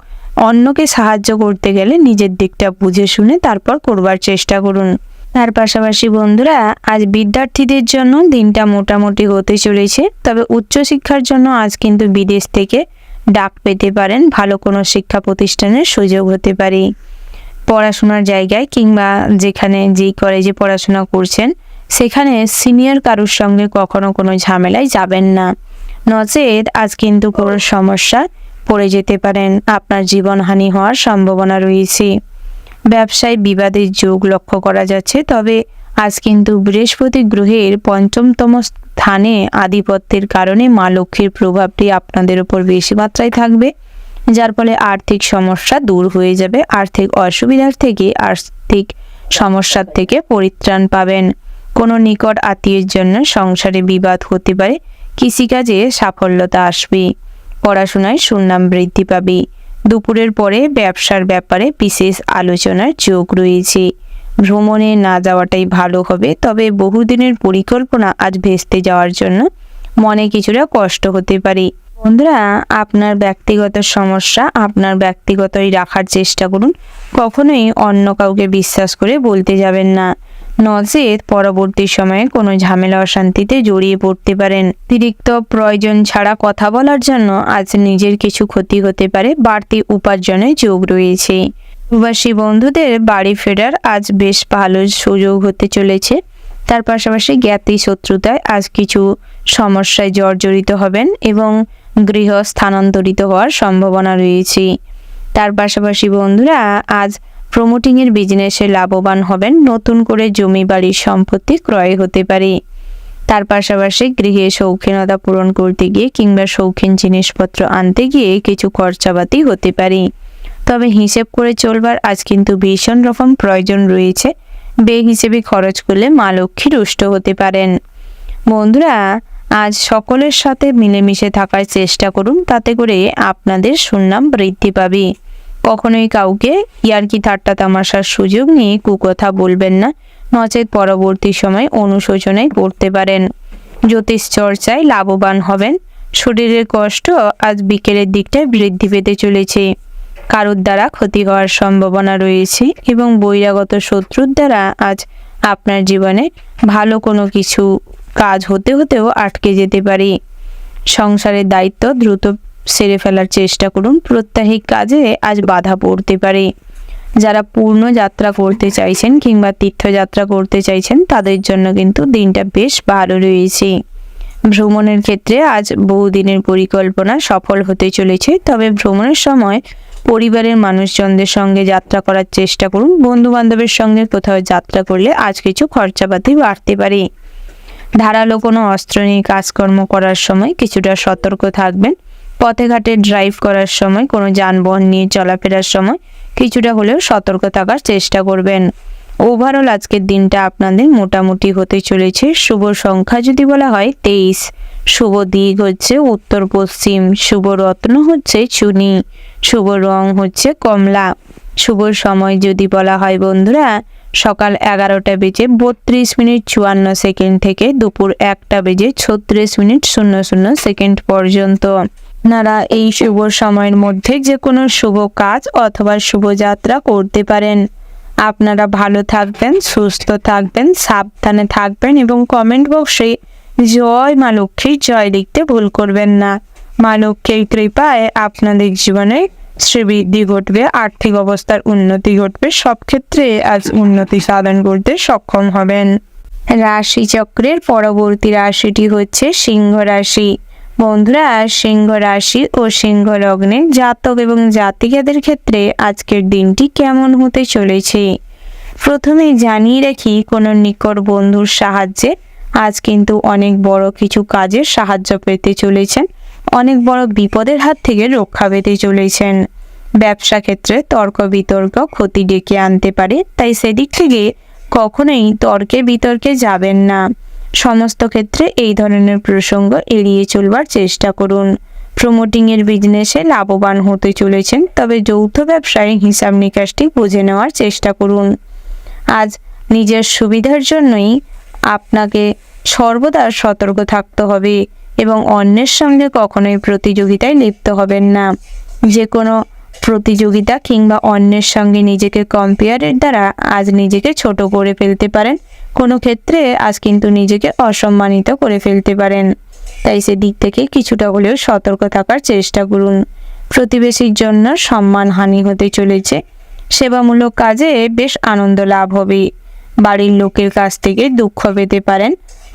S2: অন্যকে সাহায্য করতে গেলে নিজের দিকটা বুঝে শুনে তারপর করবার চেষ্টা করুন। তার পাশাপাশি বন্ধুরা, আজ বিদ্যার্থীদের জন্য দিনটা মোটামুটি হতে চলেছে। তবে উচ্চশিক্ষার জন্য আজ কিন্তু বিদেশ থেকে ডাক পেতে পারেন, ভালো কোনো শিক্ষা প্রতিষ্ঠানের সুযোগ হতে পারে। পড়াশোনার জায়গায় কিংবা যেই কলেজে পড়াশোনা করছেন সেখানে সিনিয়র কারোর সঙ্গে কখনো কোনো ঝামেলায় যাবেন না, নচেত আজ কিন্তু কোনো সমস্যা পড়ে যেতে পারেন, আপনার জীবনহানি হওয়ার সম্ভাবনা রয়েছে। ব্যবসায় বিবাদের যোগ লক্ষ্য করা যাচ্ছে, তবে আজ কিন্তু বৃহস্পতি গ্রহের পঞ্চমতম স্থানে আধিপত্যের কারণে মা লক্ষ্মীর প্রভাবটি আপনাদের উপর বেশি মাত্রায় থাকবে, যার ফলে আর্থিক সমস্যা দূর হয়ে যাবে। আর্থিক অসুবিধার থেকে, আর্থিক সমস্যার থেকে পরিত্রাণ পাবেন। কোনো নিকট আত্মীয়ের জন্য সংসারে বিবাদ হতে পারে, কৃষিকাজে সাফল্যতা আসবে, পড়াশোনায় সুনাম বৃদ্ধি পাবে। দুপুরের পরে ব্যবসার ব্যাপারে বিশেষ আলোচনার যোগ রয়েছে। ভ্রমণে না যাওয়াটাই ভালো হবে, তবে বহুদিনের পরিকল্পনা আজ ভেস্তে যাওয়ার জন্য মনে কিছুটা কষ্ট হতে পারে। বন্ধুরা, আপনার ব্যক্তিগত সমস্যা আপনার ব্যক্তিগতই রাখার চেষ্টা করুন, কখনোই অন্য কাউকে বিশ্বাস করে বলতে যাবেন না, নচেত পরবর্তী সময়ে কোনো ঝামেলা অশান্তিতে জড়িয়ে পড়তে পারেন। অতিরিক্ত প্রয়োজন ছাড়া কথা বলার জন্য আজ নিজের কিছু ক্ষতি হতে পারে, বাড়তি উপার্জনের যোগ রয়েছে। প্রবাসী বন্ধুদের বাড়ি ফেরার আজ বেশ ভালো সুযোগ হতে চলেছে। তার পাশাপাশি জ্ঞাতি শত্রুতায় আজ কিছু সমস্যায় জর্জরিত হবেন এবং গৃহ স্থানান্তরিত হওয়ার সম্ভাবনা রয়েছে। তার পাশাপাশি বন্ধুরা, আজ প্রমোটিংয়ের বিজনেসে লাভবান হবেন, নতুন করে জমি বাড়ির সম্পত্তি ক্রয় হতে পারে। তার পাশাপাশি গৃহে শৌখিনতা পূরণ করতে গিয়ে কিংবা শৌখিন জিনিসপত্র আনতে গিয়ে কিছু খরচাপাতি হতে পারে, তবে হিসেব করে চলবার আজ কিন্তু ভীষণ রকম প্রয়োজন রয়েছে। বে হিসেবে খরচ করলে মা লক্ষ্মী রুষ্ট হতে পারেন। বন্ধুরা, আজ সকলের সাথে মিলেমিশে থাকার চেষ্টা করুন, তাতে করে আপনাদের সুনাম বৃদ্ধি পাবে। কখনোই কাউকে ইয়ার্কি ঠাট্টা তামাশার সুযোগ নিয়ে কুকথা বলবেন না, নচেত পরবর্তী সময় অনুশোচনায় পড়তে পারেন। জ্যোতিষ চর্চায় লাভবান হবেন। শরীরের কষ্ট আজ বিকেলের দিকটায় বৃদ্ধি পেতে চলেছে, কারোর দ্বারা ক্ষতি হওয়ার সম্ভাবনা রয়েছে এবং বহিরাগত শত্রুর দ্বারা আজ আপনার জীবনে ভালো কোনো কিছু কাজ হতেও আটকে যেতে পারে। সংসারের দায়িত্ব দ্রুত সেরে ফেলার চেষ্টা করুন, প্রত্যাহিক কাজে আজ বাধা পড়তে পারে। যারা পূর্ণ যাত্রা করতে চাইছেন কিংবা তীর্থযাত্রা করতে চাইছেন তাদের জন্য কিন্তু দিনটা বেশ ভালো রয়েছে। ভ্রমণের ক্ষেত্রে আজ বহুদিনের পরিকল্পনা সফল হতে চলেছে, তবে ভ্রমণের সময় পরিবারের মানুষজনদের সঙ্গে যাত্রা করার চেষ্টা করুন। বন্ধু বান্ধবের সঙ্গে কোথাও যাত্রা করলে আজ কিছু খরচাপাতি বাড়তে পারে। ধারালো কোনো অস্ত্র নিয়ে কাজকর্ম করার সময় কিছুটা সতর্ক থাকবেন। পথে ঘাটে ড্রাইভ করার সময়, কোনো যানবাহন নিয়ে চলাফেরার সময় কিছুটা হলেও সতর্ক থাকার চেষ্টা করবেন। ওভারঅল আজকের দিনটা আপনাদের মোটামুটি হতে চলেছে। শুভ সংখ্যা যদি বলা হয় 23, শুভ দিক হচ্ছে উত্তর পশ্চিম, শুভ রত্ন হচ্ছে চুনি, শুভ রং হচ্ছে কমলা, শুভ সময় যদি বলা হয় বন্ধুরা সকাল 11:32:54 থেকে দুপুর 1:36:00 পর্যন্ত। আপনারা এই শুভ সময়ের মধ্যে যে কোনো শুভ কাজ অথবা শুভযাত্রা করতে পারেন। আপনারা ভালো থাকবেন, সুস্থ থাকবেন, সাবধানে থাকবেন এবং কমেন্ট বক্সে জয় মা লক্ষ্মীর জয় লিখতে ভুল করবেন না। মা লক্ষ্মীর কৃপায় আপনাদের জীবনে শ্রীবৃদ্ধি ঘটবে, আর্থিক অবস্থার উন্নতি ঘটবে, সব ক্ষেত্রে আজ উন্নতি সাধন করতে সক্ষম হবেন। রাশিচক্রের পরবর্তী রাশিটি হচ্ছে সিংহ রাশি। বন্ধুরা, সিংহ রাশি ও সিংহ লগ্নে জাতক এবং জাতিকাদের ক্ষেত্রে আজকের দিনটি কেমন হতে চলেছে প্রথমেই জানিয়ে রাখি, কোনো নিকট বন্ধুর সাহায্যে আজ কিন্তু অনেক বড় কিছু কাজের সাহায্য পেতে চলেছেন, অনেক বড় বিপদের হাত থেকে রক্ষা পেতে চলেছেন। ব্যবসা ক্ষেত্রে তর্ক বিতর্ক ক্ষতি ডেকে আনতে পারে, তাই সেদিক থেকে কখনোই তর্কে বিতর্কে যাবেন না। সমস্ত ক্ষেত্রে এই ধরনের প্রসঙ্গ এড়িয়ে চলবার চেষ্টা করুন। প্রমোটিংয়ের বিজনেসে লাভবান হতে চলেছেন, তবে যৌথ ব্যবসায় হিসাব নিকাশটি বুঝে নেওয়ার চেষ্টা করুন। আজ নিজের সুবিধার জন্যই আপনাকে সর্বদা সতর্ক থাকতে হবে এবং অন্যের সঙ্গে কখনোই প্রতিযোগিতায় লিপ্ত হবেন না। যে কোনো প্রতিযোগিতা কিংবা অন্যের সঙ্গে নিজেকে কম্পেয়ারের দ্বারা আজ নিজেকে ছোট করে ফেলতে পারেন। কোনো ক্ষেত্রে আজ কিন্তু নিজেকে অসম্মানিত করে ফেলতে পারেন। তাই সেদিক থেকে কিছুটা হলেও সতর্ক থাকার চেষ্টা করুন। প্রতিবেশীর জন্য সম্মানহানি হতে চলেছে। সেবামূলক কাজে বেশ আনন্দ লাভ হবে। বাড়ির লোকের কাছ থেকে দুঃখ পেতে পারেন।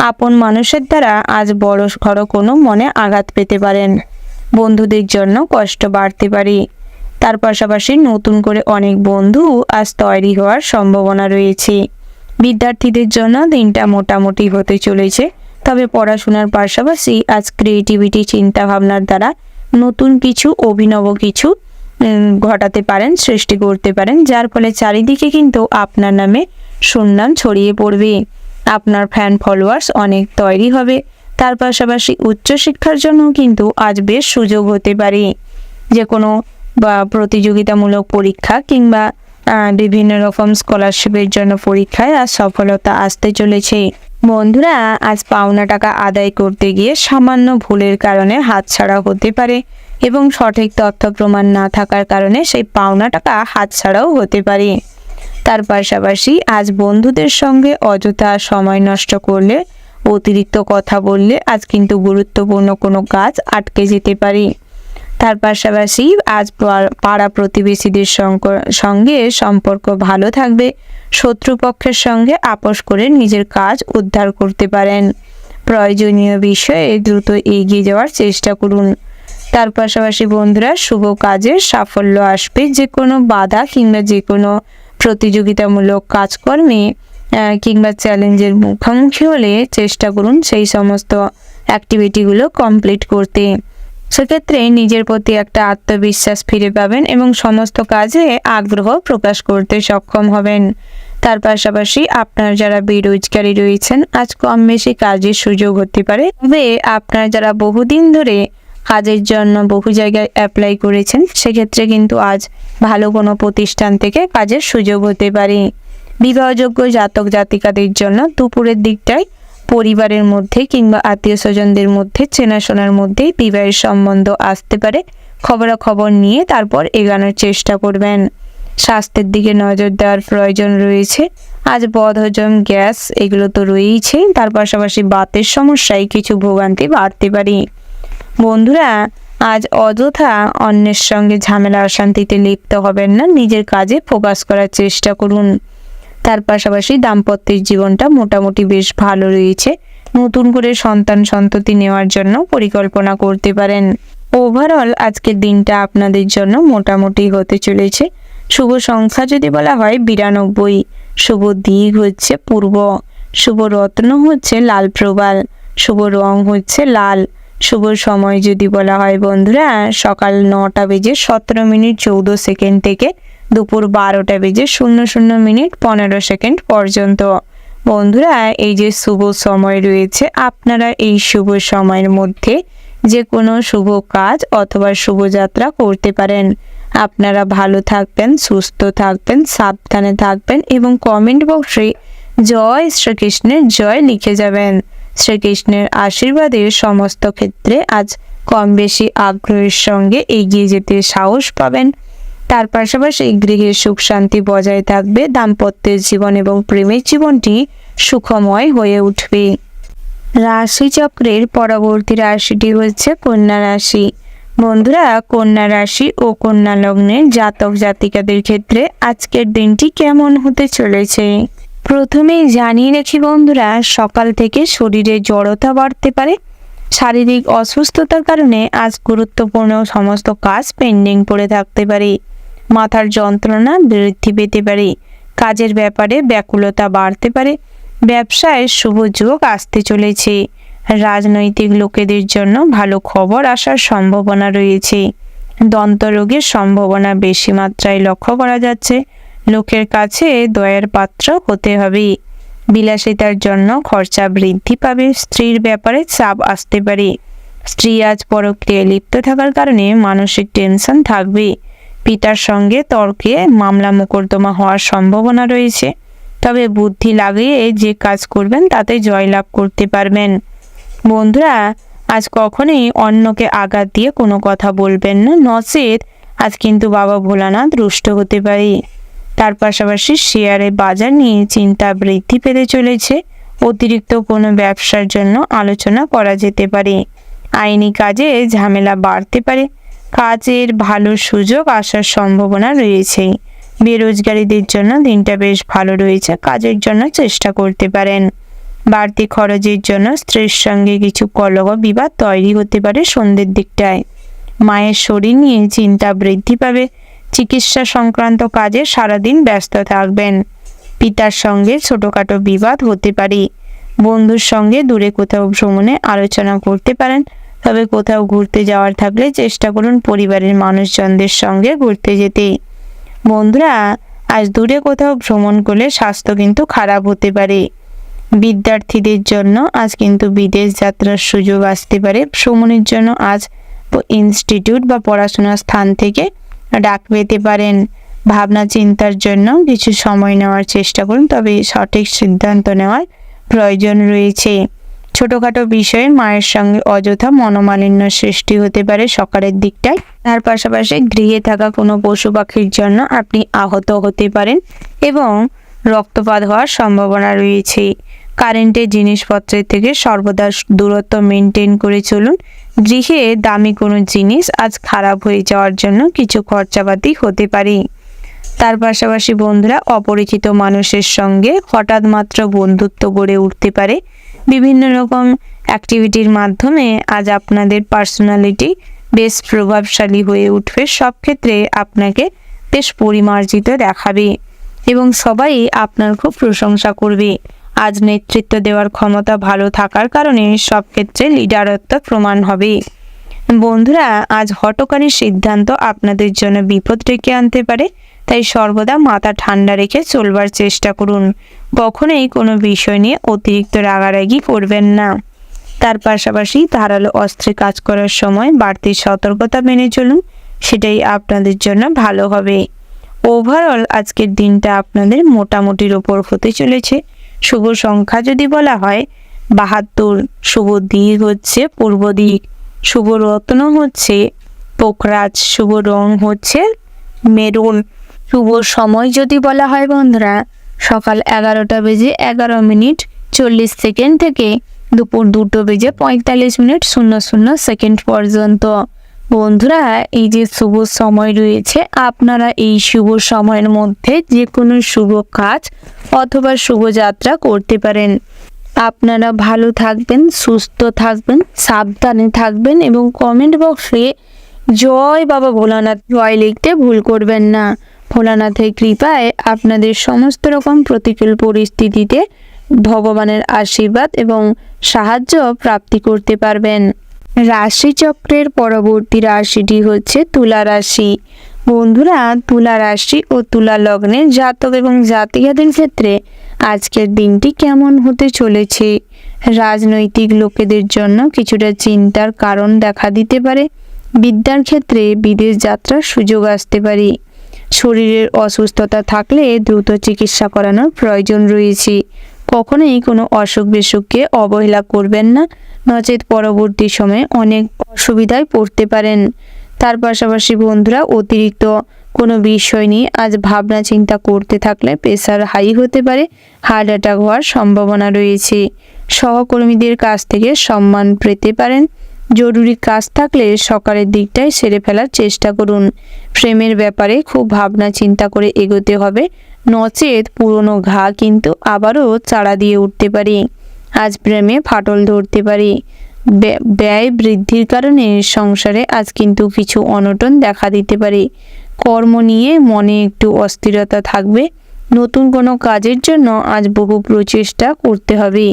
S2: আপন মানুষের দ্বারা আজ বড় সড়ো কোনো মনে আঘাত পেতে পারেন। বন্ধুদের জন্য কষ্ট বাড়তে পারে। তার পাশাপাশি নতুন করে অনেক বন্ধু আজ তৈরি হওয়ার সম্ভাবনা রয়েছে। বিদ্যার্থীদের জন্য দিনটা মোটামুটি হতে চলেছে। তবে পড়াশোনার পাশাপাশি আজ ক্রিয়েটিভিটি চিন্তাভাবনার দ্বারা নতুন কিছু অভিনব কিছু ঘটাতে পারেন, সৃষ্টি করতে পারেন, যার ফলে চারিদিকে কিন্তু আপনার নামে সুনাম ছড়িয়ে পড়বে। আপনার ফ্যান ফলোয়ার্স অনেক তৈরি হবে। তার পাশাপাশি উচ্চশিক্ষার জন্য কিন্তু আজ বেশ সুযোগ হতে পারে। যে কোনো প্রতিযোগিতামূলক পরীক্ষা কিংবা বিভিন্ন রকম স্কলারশিপের জন্য পরীক্ষায় আজ সফলতা আসতে চলেছে। বন্ধুরা, আজ পাওনা টাকা আদায় করতে গিয়ে সামান্য ভুলের কারণে হাতছাড়া হতে পারে এবং সঠিক তথ্য প্রমাণ না থাকার কারণে সেই পাওনা টাকা হাতছাড়াও হতে পারে। তার পাশাপাশি আজ বন্ধুদের সঙ্গে অযথা সময় নষ্ট করলে, অতিরিক্ত কথা বললে আজ কিন্তু গুরুত্বপূর্ণ কোনো কাজ আটকে যেতে পারে। তার পাশাপাশি আজ পাড়া প্রতিবেশীদের সঙ্গে সম্পর্ক ভালো থাকবে। শত্রুপক্ষের সঙ্গে আপোষ করে নিজের কাজ উদ্ধার করতে পারেন। প্রয়োজনীয় বিষয়ে দ্রুত এগিয়ে যাওয়ার চেষ্টা করুন। তার পাশাপাশি বন্ধুরা, শুভ কাজের সাফল্য আসবে। যে কোনো বাধা কিংবা যে কোনো প্রতিযোগিতামূলক কাজকর্মে কিংবা চ্যালেঞ্জের মুখোমুখি হলে চেষ্টা করুন সেই সমস্ত অ্যাক্টিভিটিগুলো কমপ্লিট করতে। সেক্ষেত্রে নিজের প্রতি একটা আত্মবিশ্বাস ফিরে পাবেন এবং সমস্ত কাজে আগ্রহ প্রকাশ করতে সক্ষম হবেন। তার পাশাপাশি আপনার যারা বেরোজগারি রয়েছেন, আজ কম বেশি কাজের সুযোগ হতে পারে। তবে আপনার যারা বহুদিন ধরে কাজের জন্য বহু জায়গায় অ্যাপ্লাই করেছেন, সেক্ষেত্রে কিন্তু আজ ভালো কোনো প্রতিষ্ঠান থেকে কাজের সুযোগ হতে পারে। বিবাহযোগ্য জাতক জাতিকাদের জন্য দুপুরের দিকটায় পরিবারের মধ্যে কিংবা আত্মীয় স্বজনদের মধ্যে চেনাশোনার মধ্যেই বিবাহের সম্বন্ধ আসতে পারে। খবরাখবর নিয়ে তারপর এগোনোর চেষ্টা করবেন। স্বাস্থ্যের দিকে নজর দেওয়ার প্রয়োজন রয়েছে। আজ বদহজম, গ্যাস এগুলো তো রয়েইছে। তার পাশাপাশি বাতের সমস্যায় কিছু ভোগান্তি বাড়তে পারে। বন্ধুরা, আজ অযথা অন্যের সঙ্গে ঝামেলা অশান্তিতে লিপ্ত হবেন না। নিজের কাজে ফোকাস করার চেষ্টা করুন। তার পাশাপাশি দাম্পত্যের জীবনটা মোটামুটি বেশ ভালো রয়েছে। নতুন করে সন্তান সন্ততি নেওয়ার জন্য পরিকল্পনা করতে পারেন। ওভারঅল আজকের দিনটা আপনাদের জন্য মোটামুটি হতে চলেছে। শুভ সংখ্যা যদি বলা হয় 92, শুভ দিক হচ্ছে পূর্ব, শুভ রত্ন হচ্ছে লাল প্রবাল, শুভ রং হচ্ছে লাল। শুভ সময় যদি বলা হয় বন্ধুরা, সকাল 9:17:14 থেকে দুপুর 12:00:00 পর্যন্ত। বন্ধুরা, এই যে শুভ সময় রয়েছে, আপনারা এই শুভ সময়ের মধ্যে যে কোনো শুভ কাজ অথবা শুভযাত্রা করতে পারেন। আপনারা ভালো থাকবেন, সুস্থ থাকবেন, সাবধানে থাকবেন এবং কমেন্ট বক্সে জয় শ্রীকৃষ্ণের জয় লিখে যাবেন। শ্রীকৃষ্ণের আশীর্বাদে সমস্ত ক্ষেত্রে আজ কম বেশি আগ্রহের সঙ্গে এগিয়ে যেতে সাহস পাবেন। তার পাশাপাশি গৃহে সুখ শান্তি বজায় থাকবে। দাম্পত্যের জীবন এবং প্রেমের জীবনটি সুখময় হয়ে উঠবে। রাশিচক্রের পরবর্তী রাশিটি হচ্ছে কন্যা রাশি। বন্ধুরা, কন্যা রাশি ও কন্যা লগ্নের জাতক জাতিকাদের ক্ষেত্রে আজকের দিনটি কেমন হতে চলেছে প্রথমেই জানিয়ে রাখি বন্ধুরা, সকাল থেকে শরীরে জড়তা বাড়তে পারে। শারীরিক অসুস্থতার কারণে আজ গুরুত্বপূর্ণ সমস্ত কাজ পেন্ডিং পড়ে থাকতে পারে। মাথার যন্ত্রণা বৃদ্ধি পেতে পারে। কাজের ব্যাপারে ব্যাকুলতা বাড়তে পারে। ব্যবসায় শুভ যোগ আসতে চলেছে। রাজনৈতিক লোকেদের জন্য ভালো খবর আসার সম্ভাবনা রয়েছে। দন্তরোগের সম্ভাবনা বেশি মাত্রায় লক্ষ্য করা যাচ্ছে। লোকের কাছে দয়ার পাত্র হতে হবে। বিলাসিতার জন্য খরচা বৃদ্ধি পাবে। স্ত্রীর ব্যাপারে চাপ আসতে পারে। স্ত্রী আজ পরক্রিয়ায় লিপ্ত থাকার কারণে মানসিক টেনশন থাকবে। পিতার সঙ্গে তর্কে মামলা মোকদ্দমা হওয়ার সম্ভাবনা রয়েছে। তবে বুদ্ধি লাগিয়ে যে কাজ করবেন তাতে জয়লাভ করতে পারবেন। বন্ধুরা, আজ কখনোই অন্যকে আঘাত দিয়ে কোনো কথা বলবেন না, নচেৎ আজ কিন্তু বাবা ভোলানাথ রুষ্ট হতে পারে। তার পাশাপাশি শেয়ারে বাজার নিয়ে চিন্তা বৃদ্ধি পেতে চলেছে। অতিরিক্ত কোনো ব্যবসার জন্য আলোচনা করা যেতে পারে। আইনি কাজে ঝামেলা বাড়তে পারে। কাজের ভালো সুযোগ আসার সম্ভাবনা রয়েছে। বেরোজগারীদের জন্য দিনটা বেশ ভালো রয়েছে, কাজের জন্য চেষ্টা করতে পারেন। বাড়তি খরচের জন্য স্ত্রীর সঙ্গে কিছু কলহ বিবাদ তৈরি হতে পারে সন্ধ্যের দিকটায়। মায়ের শরীর নিয়ে চিন্তা বৃদ্ধি পাবে। চিকিৎসা সংক্রান্ত কাজে সারাদিন ব্যস্ত থাকবেন। পিতার সঙ্গে ছোটখাটো বিবাদ হতে পারে। বন্ধুর সঙ্গে দূরে কোথাও ভ্রমণে আলোচনা করতে পারেন। তবে কোথাও ঘুরতে যাওয়ার থাকলে চেষ্টা করুন পরিবারের মানুষজনদের সঙ্গে ঘুরতে যেতে। বন্ধুরা, আজ দূরে কোথাও ভ্রমণ করলে স্বাস্থ্য কিন্তু খারাপ হতে পারে। বিদ্যার্থীদের জন্য আজ কিন্তু বিদেশ যাত্রার সুযোগ আসতে পারে। ভ্রমণের জন্য আজ ইনস্টিটিউট বা পড়াশোনার স্থান থেকে ডাক পেতে পারেন। ভাবনা চিন্তার জন্য কিছু সময় নেওয়ার চেষ্টা করুন, তবে সঠিক সিদ্ধান্ত নেওয়ার প্রয়োজন রয়েছে। ছোটখাটো বিষয়ে মায়ের সঙ্গে অযথা মনোমালিন্য সৃষ্টি হতে পারে সকালের দিকটায়। তার পাশাপাশি গৃহে থাকা কোনো পশু পাখির জন্য আপনি আহত হতে পারেন এবং রক্তপাত হওয়ার সম্ভাবনা রয়েছে। কারেন্টের জিনিসপত্রের থেকে সর্বদা দূরত্ব মেনটেন করে চলুন। গৃহে দামি কোনো জিনিস আজ খারাপ হয়ে যাওয়ার জন্য কিছু খরচাপাতি হতে পারে। তার পাশাপাশি বন্ধুরা, অপরিচিত মানুষের সঙ্গে হঠাৎ মাত্র বন্ধুত্ব গড়ে উঠতে পারে। বিভিন্ন রকম অ্যাক্টিভিটির মাধ্যমে আজ আপনাদের পার্সোনালিটি বেশ প্রভাবশালী হয়ে উঠবে। সব ক্ষেত্রে আপনাকে বেশ পরিমার্জিত দেখাবে এবং সবাই আপনার খুব প্রশংসা করবে। আজ নেতৃত্ব দেওয়ার ক্ষমতা ভালো থাকার কারণে সব ক্ষেত্রে লিডারত্ব প্রমাণ হবে। বন্ধুরা, আজ হঠকারী সিদ্ধান্ত আপনাদের জন্য বিপদ ডেকে আনতে পারে, তাই সর্বদা মাথা ঠান্ডা রেখে চলবার চেষ্টা করুন। কখনোই কোনো বিষয় নিয়ে অতিরিক্ত রাগারাগি করবেন না। তার পাশাপাশি ধারালো অস্ত্রে কাজ করার সময় বাড়তি সতর্কতা মেনে চলুন, সেটাই আপনাদের জন্য ভালো হবে। ওভারঅল আজকের দিনটা আপনাদের মোটামুটির ওপর হতে চলেছে। শুভ সংখ্যা যদি বলা হয় 72, শুভ দিক হচ্ছে পূর্ব দিক, শুভ রত্ন হচ্ছে পোখরাজ, শুভ রং হচ্ছে মেরুন। শুভ সময় যদি বলা হয় বন্ধুরা, সকাল 11:11:40 থেকে দুপুর 2:45:00 পর্যন্ত। বন্ধুরা, এই যে শুভ সময় রয়েছে, আপনারা এই শুভ সময়ের মধ্যে যে কোনো শুভ কাজ অথবা শুভযাত্রা করতে পারেন। আপনারা ভালো থাকবেন, সুস্থ থাকবেন, সাবধানে থাকবেন এবং কমেন্ট বক্সে জয় বাবা ভোলানাথ জয় লিখতে ভুল করবেন না। ভোলানাথের কৃপায় আপনাদের সমস্ত রকম প্রতিকূল পরিস্থিতিতে ভগবানের আশীর্বাদ এবং সাহায্য প্রাপ্তি করতে পারবেন। রাশিচক্রের পরবর্তী রাশিটি হচ্ছে তুলা রাশি। বন্ধুরা, তুলা রাশি ও তুলা লগ্নের জাতক এবং জাতিকাদের ক্ষেত্রে আজকের দিনটি কেমন হতে চলেছে? রাজনৈতিক লোকেদের জন্য কিছুটা চিন্তার কারণ দেখা দিতে পারে। বিদ্যার ক্ষেত্রে বিদেশ যাত্রার সুযোগ আসতে পারে। শরীরের অসুস্থতা থাকলে দ্রুত চিকিৎসা করানোর প্রয়োজন রয়েছে। কখনোই কোনো অসুখ বিসুখকে অবহেলা করবেন না, নচেত পরবর্তী সময়ে অনেক অসুবিধায় পড়তে পারেন। তার পাশাপাশি বন্ধুরা, অতিরিক্ত কোনো বিষয় নিয়ে আজ ভাবনা চিন্তা করতে থাকলে প্রেশার হাই হতে পারে, হার্ট অ্যাটাক হওয়ার সম্ভাবনা রয়েছে। সহকর্মীদের কাছ থেকে সম্মান পেতে পারেন। জরুরি কাজ থাকলে সকালের দিকটায় সেরে ফেলার চেষ্টা করুন। প্রেমের ব্যাপারে খুব ভাবনা চিন্তা করে এগোতে হবে, নচেত পুরনো ঘা কিন্তু আবারও চাড়া দিয়ে উঠতে পারে। আজ প্রেমে ফাটল ধরতে পারে। ব্যয় বৃদ্ধির কারণে সংসারে আজ কিন্তু কিছু অনটন দেখা দিতে পারে। কর্ম নিয়ে মনে একটু অস্থিরতা থাকবে। নতুন কোনো কাজের জন্য আজ বহু প্রচেষ্টা করতে হবে।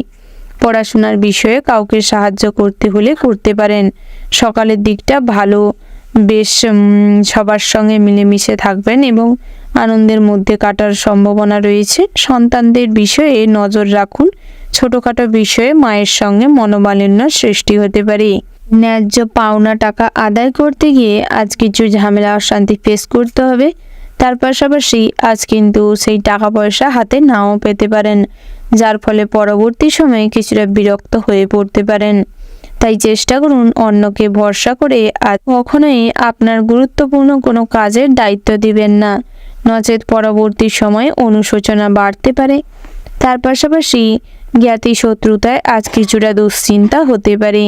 S2: পড়াশোনার বিষয়ে কাউকে সাহায্য করতে হলে করতে পারেন। সকালের দিকটা ভালো, বেশ সবার সঙ্গে মিলেমিশে থাকবেন এবং আনন্দের মধ্যে কাটার সম্ভাবনা রয়েছে। সন্তানদের বিষয়ে নজর রাখুন। ছোটোখাটো বিষয়ে মায়ের সঙ্গে মনোমালিন্য সৃষ্টি হতে পারে। ন্যায্য পাওনা টাকা আদায় করতে গিয়ে আজ কিছু ঝামেলা অশান্তি ফেস করতে হবে। তার পাশাপাশি আজ কিন্তু সেই টাকা পয়সা হাতে নাও পেতে পারেন, যার ফলে পরবর্তী সময়ে কিছুটা বিরক্ত হয়ে পড়তে পারেন। তাই চেষ্টা করুন অন্যকে ভরসা করে আর কখনোই আপনার গুরুত্বপূর্ণ কোনো কাজের দায়িত্ব দিবেন না, নচেত পরবর্তী সময়ে অনুশোচনা বাড়তে পারে। তার পাশাপাশি জ্ঞাতি শত্রুতায় আজ কিছুটা দুশ্চিন্তা হতে পারে।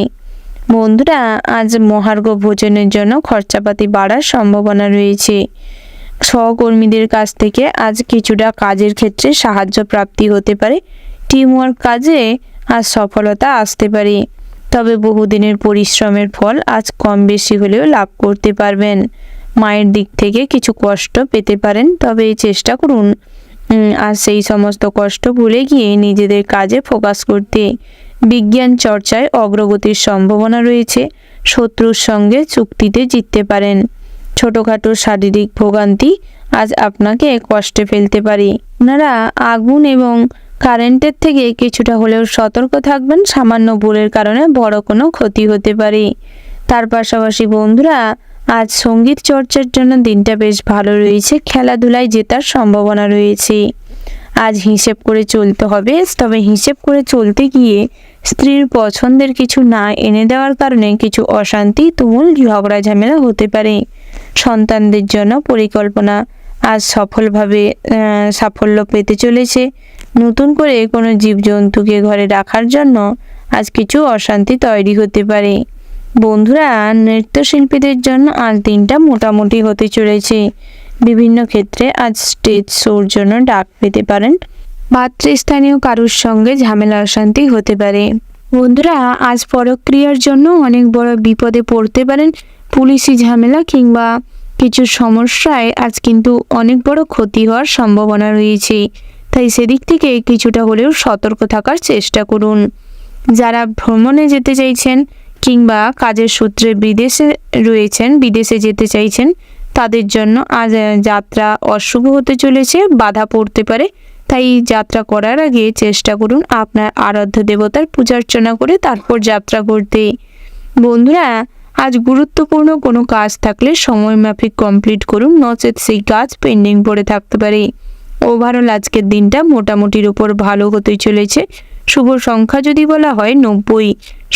S2: বন্ধুরা, আজ মহার্ঘ ভোজনের জন্য খরচাপাতি বাড়ার সম্ভাবনা রয়েছে। সহকর্মীদের কাছ থেকে আজ কিছুটা কাজের ক্ষেত্রে সাহায্য প্রাপ্তি হতে পারে। টিমওয়ার্ক কাজে আজ সফলতা আসতে পারে, তবে বহুদিনের পরিশ্রমের ফল আজ কম বেশি হলেও লাভ করতে পারবেন। মায়ের দিক থেকে কিছু কষ্ট পেতে পারেন, তবে চেষ্টা করুন আর সেই সমস্ত কষ্ট ভুলে গিয়ে নিজেদের কাজে ফোকাস করতে। বিজ্ঞান চর্চায় অগ্রগতির সম্ভাবনা রয়েছে। শত্রুর সঙ্গে চুক্তিতে জিততে পারেন। ছোটোখাটো শারীরিক ভোগান্তি আজ আপনাকে কষ্টে ফেলতে পারে। আপনারা আগুন এবং কারেন্টের থেকে কিছুটা হলেও সতর্ক থাকবেন। সামান্য ভুলের কারণে বড় কোনো ক্ষতি হতে পারে। তার পাশাপাশি বন্ধুরা, আজ সঙ্গীত চর্চার জন্য দিনটা বেশ ভালো রয়েছে। খেলাধুলায় জেতার সম্ভাবনা রয়েছে। আজ হিসেব করে চলতে হবে, তবে হিসেব করে চলতে গিয়ে স্ত্রীর পছন্দের কিছু না এনে দেওয়ার কারণে কিছু অশান্তি, তুমুল ঝগড়া ঝামেলা হতে পারে। সন্তানদের জন্য পরিকল্পনা আজ সাফল্য পেতে চলেছে। নতুন করে কোনো জীবজন্তুকে ঘরে রাখার জন্য আজ কিছু অশান্তি তৈরি হতে পারে। বন্ধুরা, নৃত্যশিল্পীদের জন্য আজ দিনটা মোটামুটি হতে চলেছে। বিভিন্ন ক্ষেত্রে আজ স্টেজ শোর জন্য ডাক পেতে পারেন। ভাতৃস্থানীয় কারুর সঙ্গে ঝামেলা অশান্তি হতে পারে। বন্ধুরা, আজ পরক্রিয়ার জন্য অনেক বড় বিপদে পড়তে পারেন। পুলিশি ঝামেলা কিংবা কিছু সমস্যায় আজ কিন্তু অনেক বড় ক্ষতি হওয়ার সম্ভাবনা রয়েছে। তাই সেদিক থেকে কিছুটা হলেও সতর্ক থাকার চেষ্টা করুন। যারা ভ্রমণে যেতে চাইছেন কিংবা কাজের সূত্রে বিদেশে যেতে চাইছেন, তাদের জন্য আজ যাত্রা অশুভ হতে চলেছে, বাধা পড়তে পারে। তাই যাত্রা করার আগে চেষ্টা করুন আপনার আরাধ্য দেবতার পূজা অর্চনা করে তারপর যাত্রা করতে। বন্ধুরা, আজ গুরুত্বপূর্ণ কোনো কাজ থাকলে সময় মাফিক কমপ্লিট করুন, নচেত সেই কাজ পেন্ডিং পড়ে থাকতে পারে। ওভারঅল আজকের দিনটা মোটামুটির উপর ভালো হতে চলেছে। শুভ সংখ্যা যদি বলা হয় 90,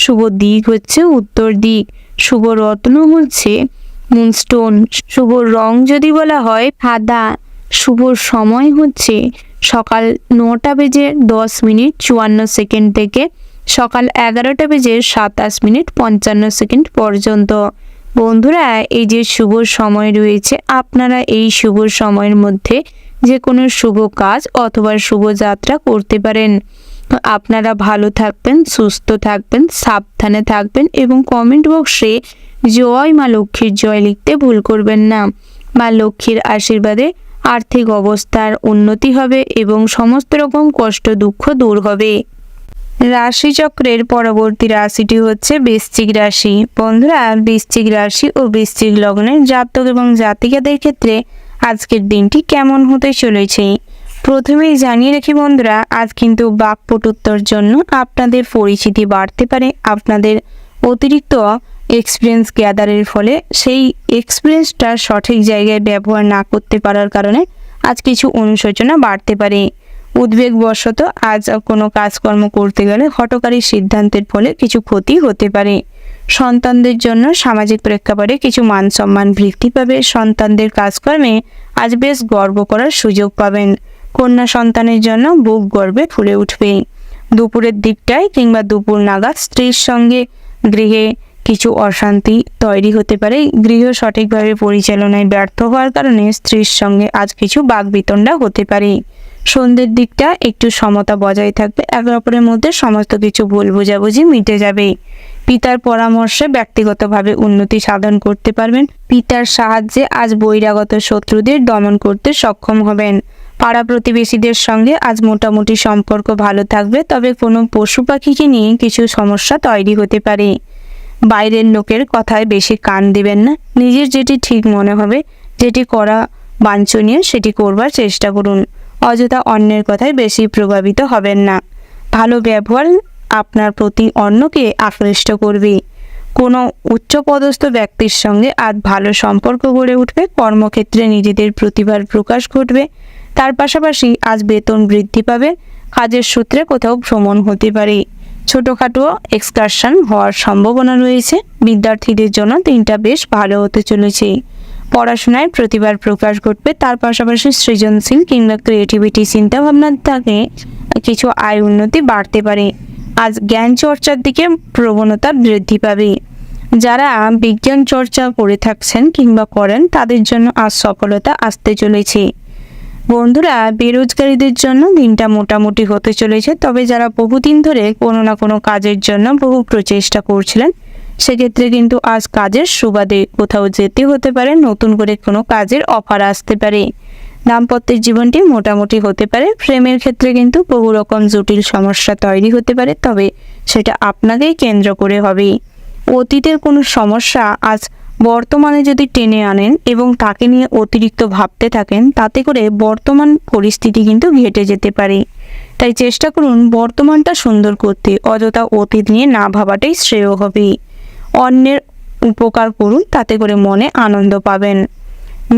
S2: শুভ দিক হচ্ছে উত্তর দিক, শুভ রত্ন হচ্ছে মুনস্টোন, শুভ রং যদি বলা হয় সাদা, শুভ সময় হচ্ছে সকাল 9:10:54 থেকে সকাল 11:27:55 পর্যন্ত। বন্ধুরা, এই যে শুভ সময় রয়েছে, আপনারা এই শুভ সময়ের মধ্যে যে কোনো শুভ কাজ অথবা শুভ যাত্রা করতে পারেন। আপনারা ভালো থাকবেন, সুস্থ থাকবেন, সাবধানে থাকবেন এবং কমেন্ট বক্সে জয় মা লক্ষ্মীর জয় লিখতে ভুল করবেন না। মা লক্ষ্মীর আশীর্বাদে আর্থিক অবস্থার উন্নতি হবে এবং সমস্ত রকম কষ্ট দুঃখ দূর হবে। রাশিচক্রের পরবর্তী রাশিটি হচ্ছে বৃশ্চিক রাশি। বন্ধুরা, বৃশ্চিক রাশি ও বৃশ্চিক লগ্নের জাতক এবং জাতিকাদের ক্ষেত্রে আজকের দিনটি কেমন হতে চলেছে প্রথমেই জানিয়ে রাখি বন্ধুরা, আজ কিন্তু বাকপটুত্বর জন্য আপনাদের পরিচিতি বাড়তে পারে। আপনাদের অতিরিক্ত এক্সপিরিয়েন্স গ্যাদারের ফলে সেই এক্সপিরিয়েন্সটা সঠিক জায়গায় ব্যবহার না করতে পারার কারণে আজ কিছু অনুশোচনা বাড়তে পারে। উদ্বেগবশত আজ কোনো কাজকর্ম করতে গেলে হঠকারী সিদ্ধান্তের ফলে কিছু ক্ষতি হতে পারে। সন্তানদের জন্য সামাজিক প্রেক্ষাপটে কিছু মান সম্মান বৃদ্ধি পাবে। সন্তানদের কাজকর্মে আজ বেশ গর্ব করার সুযোগ পাবেন। কন্যা সন্তানের জন্য বুক গর্বে ফুলে উঠবে। দুপুরের দিকটায় কিংবা দুপুর নাগাদ স্ত্রীর সঙ্গে গৃহে কিছু অশান্তি তৈরি হতে পারে। গৃহ সঠিকভাবে পরিচালনায় ব্যর্থ হওয়ার কারণে স্ত্রীর সঙ্গে আজ কিছু বাকবিতণ্ডা হতে পারে। সন্ধ্যের দিকটা একটু সমতা বজায় থাকবে। একে অপরের মধ্যে সমস্ত কিছু ভুল বোঝাবুঝি মিটে যাবে। পিতার পরামর্শে ব্যক্তিগতভাবে উন্নতি সাধন করতে পারবেন। পিতার সাহায্যে আজ বহিরাগত শত্রুদের দমন করতে সক্ষম হবেন। পাড়া প্রতিবেশীদের সঙ্গে আজ মোটামুটি সম্পর্ক ভালো থাকবে, তবে কোনো পশু পাখিকে নিয়ে কিছু সমস্যা তৈরি হতে পারে। বাইরের লোকের কথায় বেশি কান দিবেন না। নিজের যেটি ঠিক মনে হবে, যেটি করা বাঞ্ছনীয় সেটি করবার চেষ্টা করুন। অযথা অন্যের কথায় বেশি প্রভাবিত হবেন না। ভালো ব্যবহার আপনার প্রতি অন্যকে আকৃষ্ট করবে। কোনো উচ্চপদস্থ ব্যক্তির সঙ্গে আজ ভালো সম্পর্ক গড়ে উঠবে। কর্মক্ষেত্রে নিজেদের প্রতিভার প্রকাশ ঘটবে। তার পাশাপাশি আজ বেতন বৃদ্ধি পাবে। কাজের সূত্রে কোথাও ভ্রমণ হতে পারে। ছোটোখাটো এক্সকারশন হওয়ার সম্ভাবনা রয়েছে। বিদ্যার্থীদের জন্য দিনটা বেশ ভালো হতে চলেছে। পড়াশোনায় প্রতিভার প্রকাশ ঘটবে, তার পাশাপাশি সৃজনশীল কিংবা ক্রিয়েটিভিটি চিন্তাভাবনা থেকে কিছু আয় উন্নতি বাড়তে পারে। আজ জ্ঞান চর্চার দিকে প্রবণতা বৃদ্ধি পাবে। যারা বিজ্ঞান চর্চা করে থাকছেন কিংবা করেন তাদের জন্য আজ সফলতা আসতে চলেছে। বন্ধুরা, বেরোজগারীদের জন্য দিনটা মোটামুটি হতে চলেছে, তবে যারা বহুদিন ধরে কোনো না কোনো কাজের জন্য বহু প্রচেষ্টা করছিলেন সেক্ষেত্রে কিন্তু আজ কাজের সুবাদে কোথাও যেতে হতে পারে, নতুন করে কোনো কাজের অফার আসতে পারে। দাম্পত্যের জীবনটি মোটামুটি হতে পারে। প্রেমের ক্ষেত্রে কিন্তু বহু রকম জটিল সমস্যা তৈরি হতে পারে, তবে সেটা আপনাকেই কেন্দ্র করে হবে। অতীতের কোনো সমস্যা আজ বর্তমানে যদি টেনে আনেন এবং তাকে নিয়ে অতিরিক্ত ভাবতে থাকেন, তাতে করে বর্তমান পরিস্থিতি কিন্তু ঘেটে যেতে পারে। তাই চেষ্টা করুন বর্তমানটা সুন্দর করতে, অযথা অতীত নিয়ে না ভাবাটাই শ্রেয় হবে। অন্যের উপকার করুন, তাতে করে মনে আনন্দ পাবেন।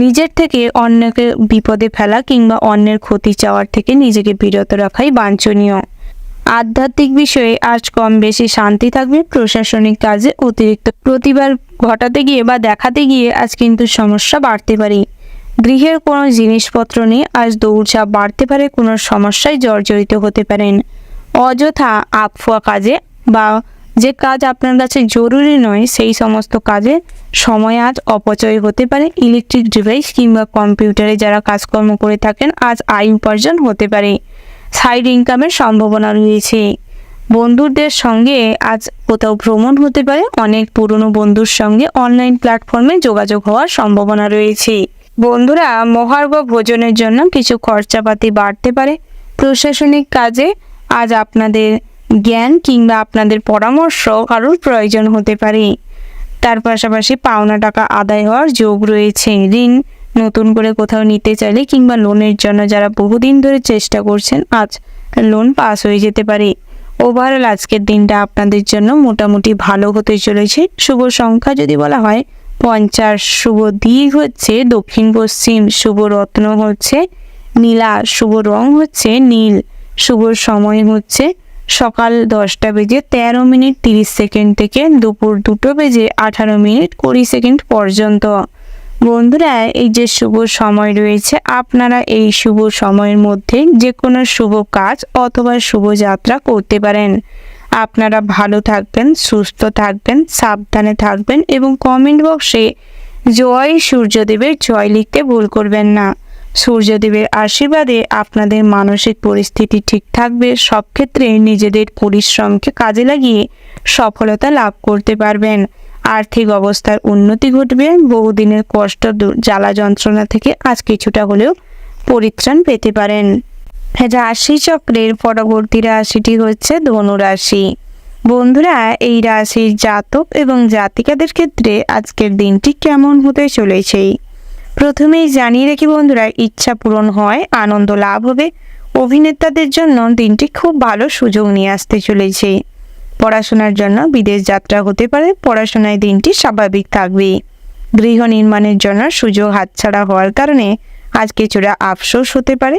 S2: নিজের থেকে অন্যকে বিপদে ফেলা কিংবা অন্যের ক্ষতি চাওয়ার থেকে নিজেকে বিরত রাখাই বাঞ্ছনীয়। আধ্যাত্মিক বিষয়ে আজ কম বেশি শান্তি থাকবে। প্রশাসনিক কাজে অতিরিক্ত প্রতিবার ঘটাতে গিয়ে বা দেখাতে গিয়ে আজ কিন্তু সমস্যা বাড়তে পারে। গৃহের কোনো জিনিসপত্র নিয়ে আজ দৌড়ঝাঁপ বাড়তে পারে, কোনো সমস্যায় জর্জরিত হতে পারেন। অযথা আফওয়া কাজে বা যে কাজ আপনার কাছে জরুরি নয় সেই সমস্ত কাজে সময় আজ অপচয় হতে পারে। ইলেকট্রিক ডিভাইস কিংবা কম্পিউটারে যারা কাজকর্ম করে থাকেন আজ আয় উপার্জন হতে পারে। সাইড ইনকামের সম্ভাবনা রয়েছে। বন্ধুদের সঙ্গে আজ কোথাও ভ্রমণ হতে পারে। অনেক পুরনো বন্ধুর সঙ্গে অনলাইন প্ল্যাটফর্মে যোগাযোগ হওয়ার সম্ভাবনা রয়েছে। বন্ধুরা, মহার্ঘ ভোজনের জন্য কিছু খরচাপাতি বাড়তে পারে। প্রশাসনিক কাজে আজ আপনাদের জ্ঞান কিংবা আপনাদের পরামর্শ কারোর প্রয়োজন হতে পারে। তার পাশাপাশি পাওনা টাকা আদায় হওয়ার যোগ রয়েছে। ঋণ নতুন করে কোথাও নিতে চাইলে কিংবা লোনের জন্য যারা বহুদিন ধরে চেষ্টা করছেন আজ লোন পাস হয়ে যেতে পারে। ওভারঅল আজকের দিনটা আপনাদের জন্য মোটামুটি ভালো হতে চলেছে। শুভ সংখ্যা যদি বলা হয় 50, শুভ দিক হচ্ছে দক্ষিণ পশ্চিম, শুভ রত্ন হচ্ছে নীলা, শুভ রং হচ্ছে নীল, শুভ সময় হচ্ছে সকাল 10টা বেজে 13 মিনিট 30 সেকেন্ড থেকে দুপুর 2টো বেজে 18 মিনিট 20 সেকেন্ড পর্যন্ত। বন্ধুরা, এই যে শুভ সময় রয়েছে, আপনারা এই শুভ সময়ের মধ্যে যে কোনো শুভ কাজ অথবা শুভ যাত্রা করতে পারেন। আপনারা ভালো থাকবেন, সুস্থ থাকবেন, সাবধানে থাকবেন এবং কমেন্ট বক্সে জয় সূর্যদেবের জয় লিখতে ভুল করবেন না। সূর্যদেবের আশীর্বাদে আপনাদের মানসিক পরিস্থিতি ঠিক থাকবে। সব ক্ষেত্রে নিজেদের পরিশ্রমকে কাজে লাগিয়ে সফলতা লাভ করতে পারবেন। আর্থিক অবস্থার উন্নতি ঘটবে। বহুদিনের কষ্ট জ্বালা যন্ত্রণা থেকে আজ কিছুটা হলেও পরিত্রাণ পেতে পারেন। রাশিচক্রের পরবর্তী রাশিটি হচ্ছে ধনু রাশি। বন্ধুরা, এই রাশির জাতক এবং জাতিকাদের ক্ষেত্রে আজকের দিনটি কেমন হতে চলেছে প্রথমেই জানিয়ে রাখি বন্ধুরা, ইচ্ছা পূরণ হয়, আনন্দ লাভ হবে। অভিনেতাদের জন্য দিনটি খুব ভালো সুযোগ নিয়ে আসতে চলেছে। পড়াশোনার জন্য বিদেশ যাত্রা হতে পারে। পড়াশোনায় দিনটি স্বাভাবিক থাকবে। গৃহ নির্মাণের জন্য সুযোগ হাতছাড়া হওয়ার কারণে আজ কিছুটা আফসোস হতে পারে।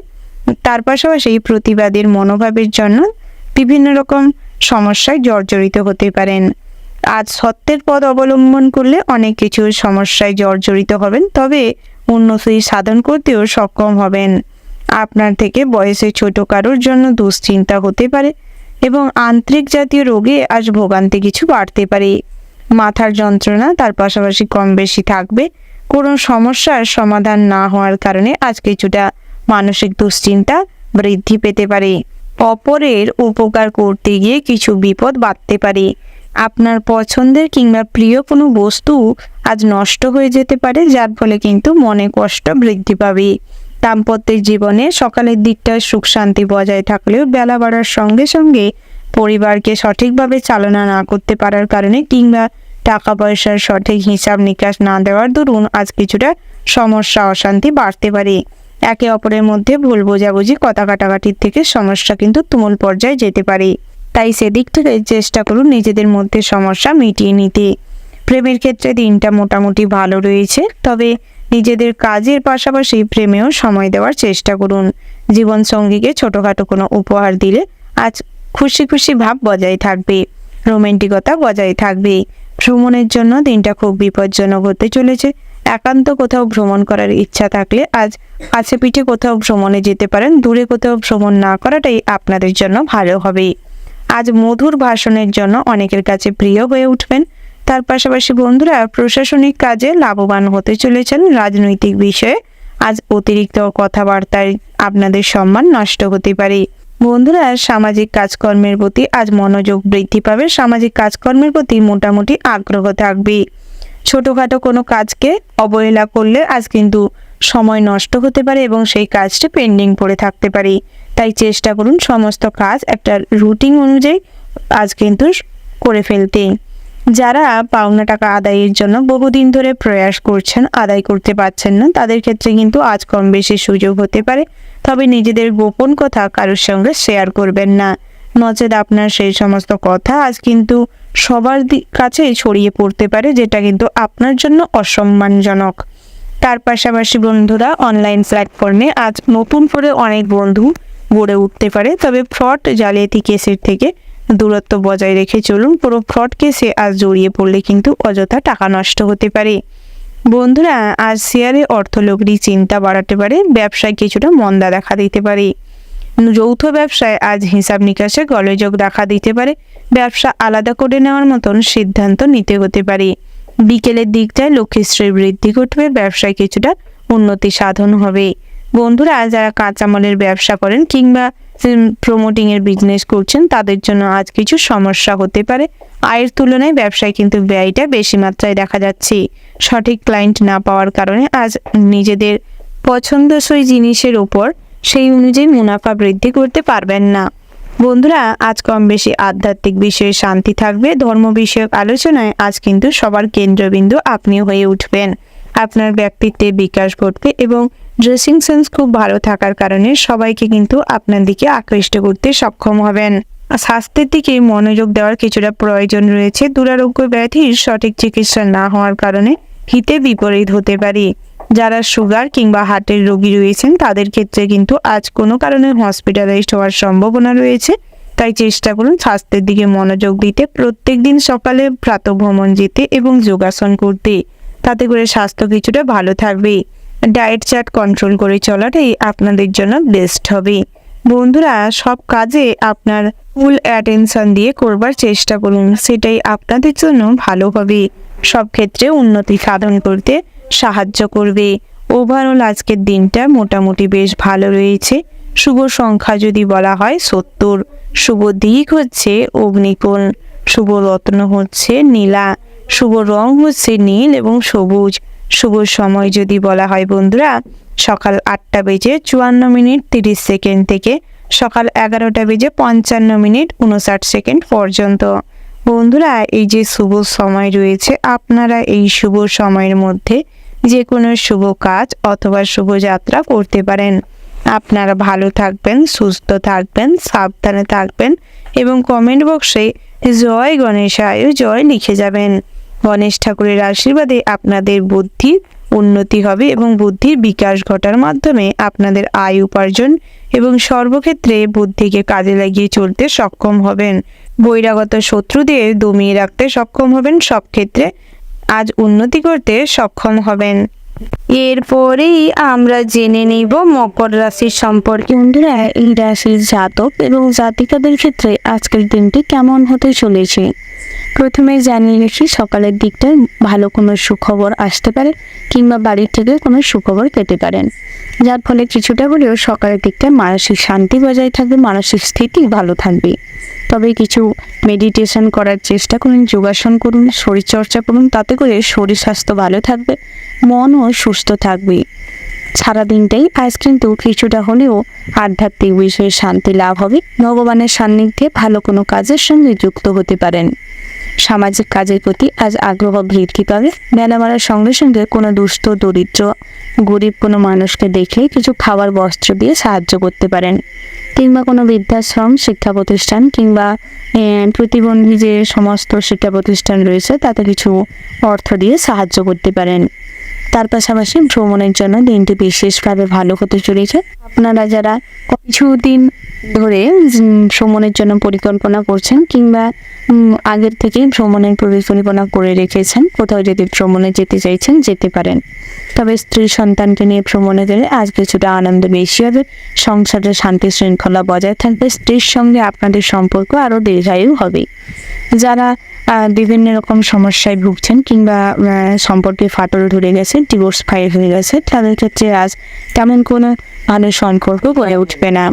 S2: তার পাশাপাশি প্রতিবাদের মনোভাবের জন্য বিভিন্ন রকম সমস্যায় জর্জরিত হতে পারেন। আজ সত্যের পথ অবলম্বন করলে অনেক কিছু সমস্যায় জর্জরিত হবেন, তবে উন্নতি সাধন করতেও সক্ষম হবেন। আপনার থেকে বয়সে ছোট কারোর জন্য দুশ্চিন্তা হতে পারে এবং আন্ত্রিক জাতীয় রোগে আজ ভোগান্তি কিছু বাড়তে পারে। মাথার যন্ত্রণা তার পাশাপাশি কম বেশি থাকবে। কোনো সমস্যার সমাধান না হওয়ার কারণে আজ কিছুটা মানসিক দুশ্চিন্তা বৃদ্ধি পেতে পারে। অপরের উপকার করতে গিয়ে কিছু বিপদ বাড়তে পারে। আপনার পছন্দের কিংবা প্রিয় কোনো বস্তু আজ নষ্ট হয়ে যেতে পারে, যার ফলে কিন্তু মনে কষ্ট বৃদ্ধি পাবে। দাম্পত্যের জীবনে সকালের দিকটায় সুখ শান্তি বজায় থাকলেও বেলা বাড়ার সঙ্গে সঙ্গে পরিবারকে সঠিকভাবে চালনা না করতে পারার কারণে কিংবা টাকা পয়সার সঠিক হিসাব নিকাশ না দেওয়ার দরুন আজ কিছুটা সমস্যা অশান্তি বাড়তে পারে। একে অপরের মধ্যে ভুল বোঝাবুঝি কথা কাটাকাটির থেকে সমস্যা কিন্তু তুমুল পর্যায়ে যেতে পারে। তাই সেদিক থেকে চেষ্টা করুন নিজেদের মধ্যে সমস্যা মিটিয়ে নিতে। প্রেমের ক্ষেত্রে দিনটা মোটামুটি ভালো রয়েছে, তবে নিজেদের কাজের পাশাপাশি প্রেমেও সময় দেওয়ার চেষ্টা করুন। জীবনসঙ্গীকে ছোটোখাটো কোনো উপহার দিলে আজ খুশি খুশি ভাব বজায় থাকবে, রোমান্টিকতা বজায় থাকবে। ভ্রমণের জন্য দিনটা খুব বিপজ্জনক হতে চলেছে। একান্ত কোথাও ভ্রমণ করার ইচ্ছা থাকলে আজ কাছে পিঠে কোথাও ভ্রমণে যেতে পারেন। দূরে কোথাও ভ্রমণ না করাটাই আপনাদের জন্য ভালো হবে। আজ মধুর ভাষণের জন্য অনেকের কাছে প্রিয় হয়ে উঠবেন। তার পাশাপাশি বন্ধুরা, প্রশাসনিক কাজে লাভবান হতে চলেছেন। রাজনৈতিক বিষয়ে আজ অতিরিক্ত কথাবার্তায় আপনাদের সম্মান নষ্ট হতে পারে। বন্ধুরা, সামাজিক কাজকর্মের প্রতি আজ মনোযোগ বৃদ্ধি পাবে। সামাজিক কাজকর্মের প্রতি মোটামুটি আগ্রহ থাকবে। ছোটোখাটো কোনো কাজকে অবহেলা করলে আজ কিন্তু সময় নষ্ট হতে পারে এবং সেই কাজটি পেন্ডিং পড়ে থাকতে পারে। তাই চেষ্টা করুন সমস্ত কাজ একটা রুটিন অনুযায়ী আজ কিন্তু করে ফেলতে। যারা পাওনা টাকা আদায়ের জন্য বহুদিন ধরে প্রয়াস করছেন, আদায় করতে পারছেন না, তাদের ক্ষেত্রে কিন্তু আজ কম বেশি সুযোগ হতে পারে। তবে নিজেদের গোপন কথা কারোর সঙ্গে শেয়ার করবেন না, নচেত আপনার সেই সমস্ত কথা আজ কিন্তু সবার কাছে ছড়িয়ে পড়তে পারে, যেটা কিন্তু আপনার জন্য অসম্মানজনক। তার পাশাপাশি বন্ধুরা, অনলাইন প্ল্যাটফর্মে আজ নতুন করে অনেক বন্ধু গড়ে উঠতে পারে। তবে ফ্রড জালিয়াতি কেসের থেকে দূরত্ব বজায় রেখে চলুন। পুরো ফ্রড কেসে আজ জড়িয়ে পড়লে কিন্তু অযথা টাকা নষ্ট হতে পারে। বন্ধুরা, আজ শেয়ারে অর্থলগ্নি চিন্তা বাড়াতে পারে। ব্যবসায় কিছুটা মন্দা দেখা দিতে পারে। যৌথ ব্যবসায় আজ হিসাব নিকাশে গোলযোগ দেখা দিতে পারে। ব্যবসা আলাদা করে নেওয়ার মতন সিদ্ধান্ত নিতে হতে পারে। বিকেলের দিকটায় লক্ষ্মীশ্রী বৃদ্ধি ঘটবে। ব্যবসায় কিছুটা উন্নতি সাধন হবে। বন্ধুরা, যারা কাঁচামালের ব্যবসা করেন কিংবা প্রমোটিংয়ের বিজনেস করছেন, তাদের জন্য আজ কিছু সমস্যা হতে পারে। আয়ের তুলনায় ব্যবসায় কিন্তু ব্যয়টা বেশি মাত্রায় দেখা যাচ্ছে। সঠিক ক্লায়েন্ট না পাওয়ার কারণে আজ নিজেদের পছন্দসই জিনিসের উপর সেই অনুযায়ী মুনাফা বৃদ্ধি করতে পারবেন না। বন্ধুরা, আজ কম বেশি আধ্যাত্মিক বিষয়ে শান্তি থাকবে। ধর্ম বিষয়ক আলোচনায় আজ কিন্তু সবার কেন্দ্রবিন্দু আপনি হয়ে উঠবেন। আপনার ব্যক্তিত্বে বিকাশ ঘটবে এবং ড্রেসিং সেন্স খুব ভালো থাকার কারণে সবাইকে কিন্তু আপনার দিকে আকৃষ্ট করতে সক্ষম হবেন। স্বাস্থ্যের দিকে মনোযোগ দেওয়ার কিছুটা প্রয়োজন রয়েছে। দুরারোগ্য ব্যাধির সঠিক চিকিৎসা না হওয়ার কারণে হিতে বিপরীত হতে পারে। যারা সুগার কিংবা হার্টের রোগী রয়েছেন, তাদের ক্ষেত্রে কিন্তু আজ কোনো কারণে হসপিটালাইজড হওয়ার সম্ভাবনা রয়েছে। তাই চেষ্টা করুন স্বাস্থ্যের দিকে মনোযোগ দিতে। প্রত্যেক দিন সকালে প্রাতঃভ্রমণ যেতে এবং যোগাসন করতে, তাতে করে স্বাস্থ্য কিছুটা ভালো থাকবে। ডায়েট চার্ট কন্ট্রোল করে চলাটাই আপনাদের জন্য বেস্ট হবে। বন্ধুরা, সব কাজে আপনার ফুল অ্যাটেনশন দিয়ে করবার চেষ্টা করুন, সেটাই আপনাদের জন্য ভালো হবে। সব ক্ষেত্রে উন্নতি সাধন করতে সাহায্য করবে। ওভারঅল আজকের দিনটা মোটামুটি বেশ ভালো রয়েছে। শুভ সংখ্যা যদি বলা হয় 70, শুভ দিক হচ্ছে অগ্নিকোণ, শুভ রত্ন হচ্ছে নীলা, শুভ রং হচ্ছে নীল এবং সবুজ। শুভ সময় যদি বলা হয় বন্ধুরা, সকাল 8:54:30 থেকে সকাল 11:55:59 পর্যন্ত। বন্ধুরা, এই যে শুভ সময় রয়েছে, আপনারা এই শুভ সময়ের মধ্যে যে কোনো শুভ কাজ অথবা শুভযাত্রা করতে পারেন। আপনারা ভালো থাকবেন, সুস্থ থাকবেন, সাবধানে থাকবেন এবং কমেন্ট বক্সে জয় গণেশায় জয় লিখে যাবেন। গণেশ ঠাকুরের আশীর্বাদে আপনাদের বুদ্ধির উন্নতি হবে এবং বুদ্ধির বিকাশ ঘটার মাধ্যমে আপনাদের আয় উপার্জন এবং সর্বক্ষেত্রে বুদ্ধিকে কাজে লাগিয়ে চলতে সক্ষম হবেন। বহিরাগত শত্রুদের দমিয়ে রাখতে সক্ষম হবেন। সব ক্ষেত্রে আজ উন্নতি করতে সক্ষম হবেন। এরপরেই আমরা জেনে নিব মকর রাশির সম্পর্কে। বন্ধুরা, এই রাশির জাতক এবং জাতিকাদের ক্ষেত্রে আজকের দিনটি কেমন হতে চলেছে। প্রথমে জানিয়ে রাখি, সকালের দিকটায় ভালো কোনো সুখবর আসতে পারে কিংবা বাড়ির থেকে কোনো সুখবর পেতে পারেন, যার ফলে কিছুটা হলেও সকালের দিকটায় মানসিক শান্তি বজায় থাকবে, মানসিক স্থিতি ভালো থাকবে। তবে কিছু মেডিটেশন করার চেষ্টা করুন, যোগাসন করুন, শরীরচর্চা করুন, তাতে করে শরীর স্বাস্থ্য ভালো থাকবে, মনও সুস্থ থাকবে। সারাদিনটাই আজ কিন্তু কিছুটা হলেও আধ্যাত্মিক বিষয়ে শান্তি লাভ হবে। ভগবানের সান্নিধ্যে ভালো কোনো কাজের সঙ্গে যুক্ত হতে পারেন। সামাজিক কাজের প্রতি আজ আগ্রহ বৃদ্ধি পাবে। বেলা বাড়ার সঙ্গে সঙ্গে কোনো দুস্থ, দরিদ্র, গরিব কোনো মানুষকে দেখলে কিছু খাবার, বস্ত্র দিয়ে সাহায্য করতে পারেন কিংবা কোনো বৃদ্ধাশ্রম, শিক্ষা প্রতিষ্ঠান কিংবা প্রতিবন্ধী যে সমস্ত শিক্ষা প্রতিষ্ঠান রয়েছে তাতে কিছু অর্থ দিয়ে সাহায্য করতে পারেন। তার পাশাপাশি ভ্রমণের জন্য দিনটি বিশেষভাবে ভালো হতে চলেছে। আপনারা যারা কিছুদিন ধরে ভ্রমণের জন্য পরিকল্পনা করছেন কিংবা আগের থেকেই ভ্রমণের পরিকল্পনা করে রেখেছেন, কোথাও যদি ভ্রমণে যেতে চাইছেন যেতে পারেন। তবে স্ত্রী সন্তানকে নিয়ে ভ্রমণে গেলে আজ কিছুটা আনন্দ বেশি হবে, সংসারের শান্তি শৃঙ্খলা বজায় থাকবে, স্ত্রীর সঙ্গে আপনাদের সম্পর্ক আরও দীর্ঘায়ু হবে। যারা বিভিন্ন রকম সমস্যায় ভুগছেন কিংবা সম্পর্কে ফাটল ধরে গেছে, ডিভোর্স ফাইল হয়ে গেছে, তাদের ক্ষেত্রে আজ তেমন কোনো ভালো সম্পর্ক গড়ে উঠবে না।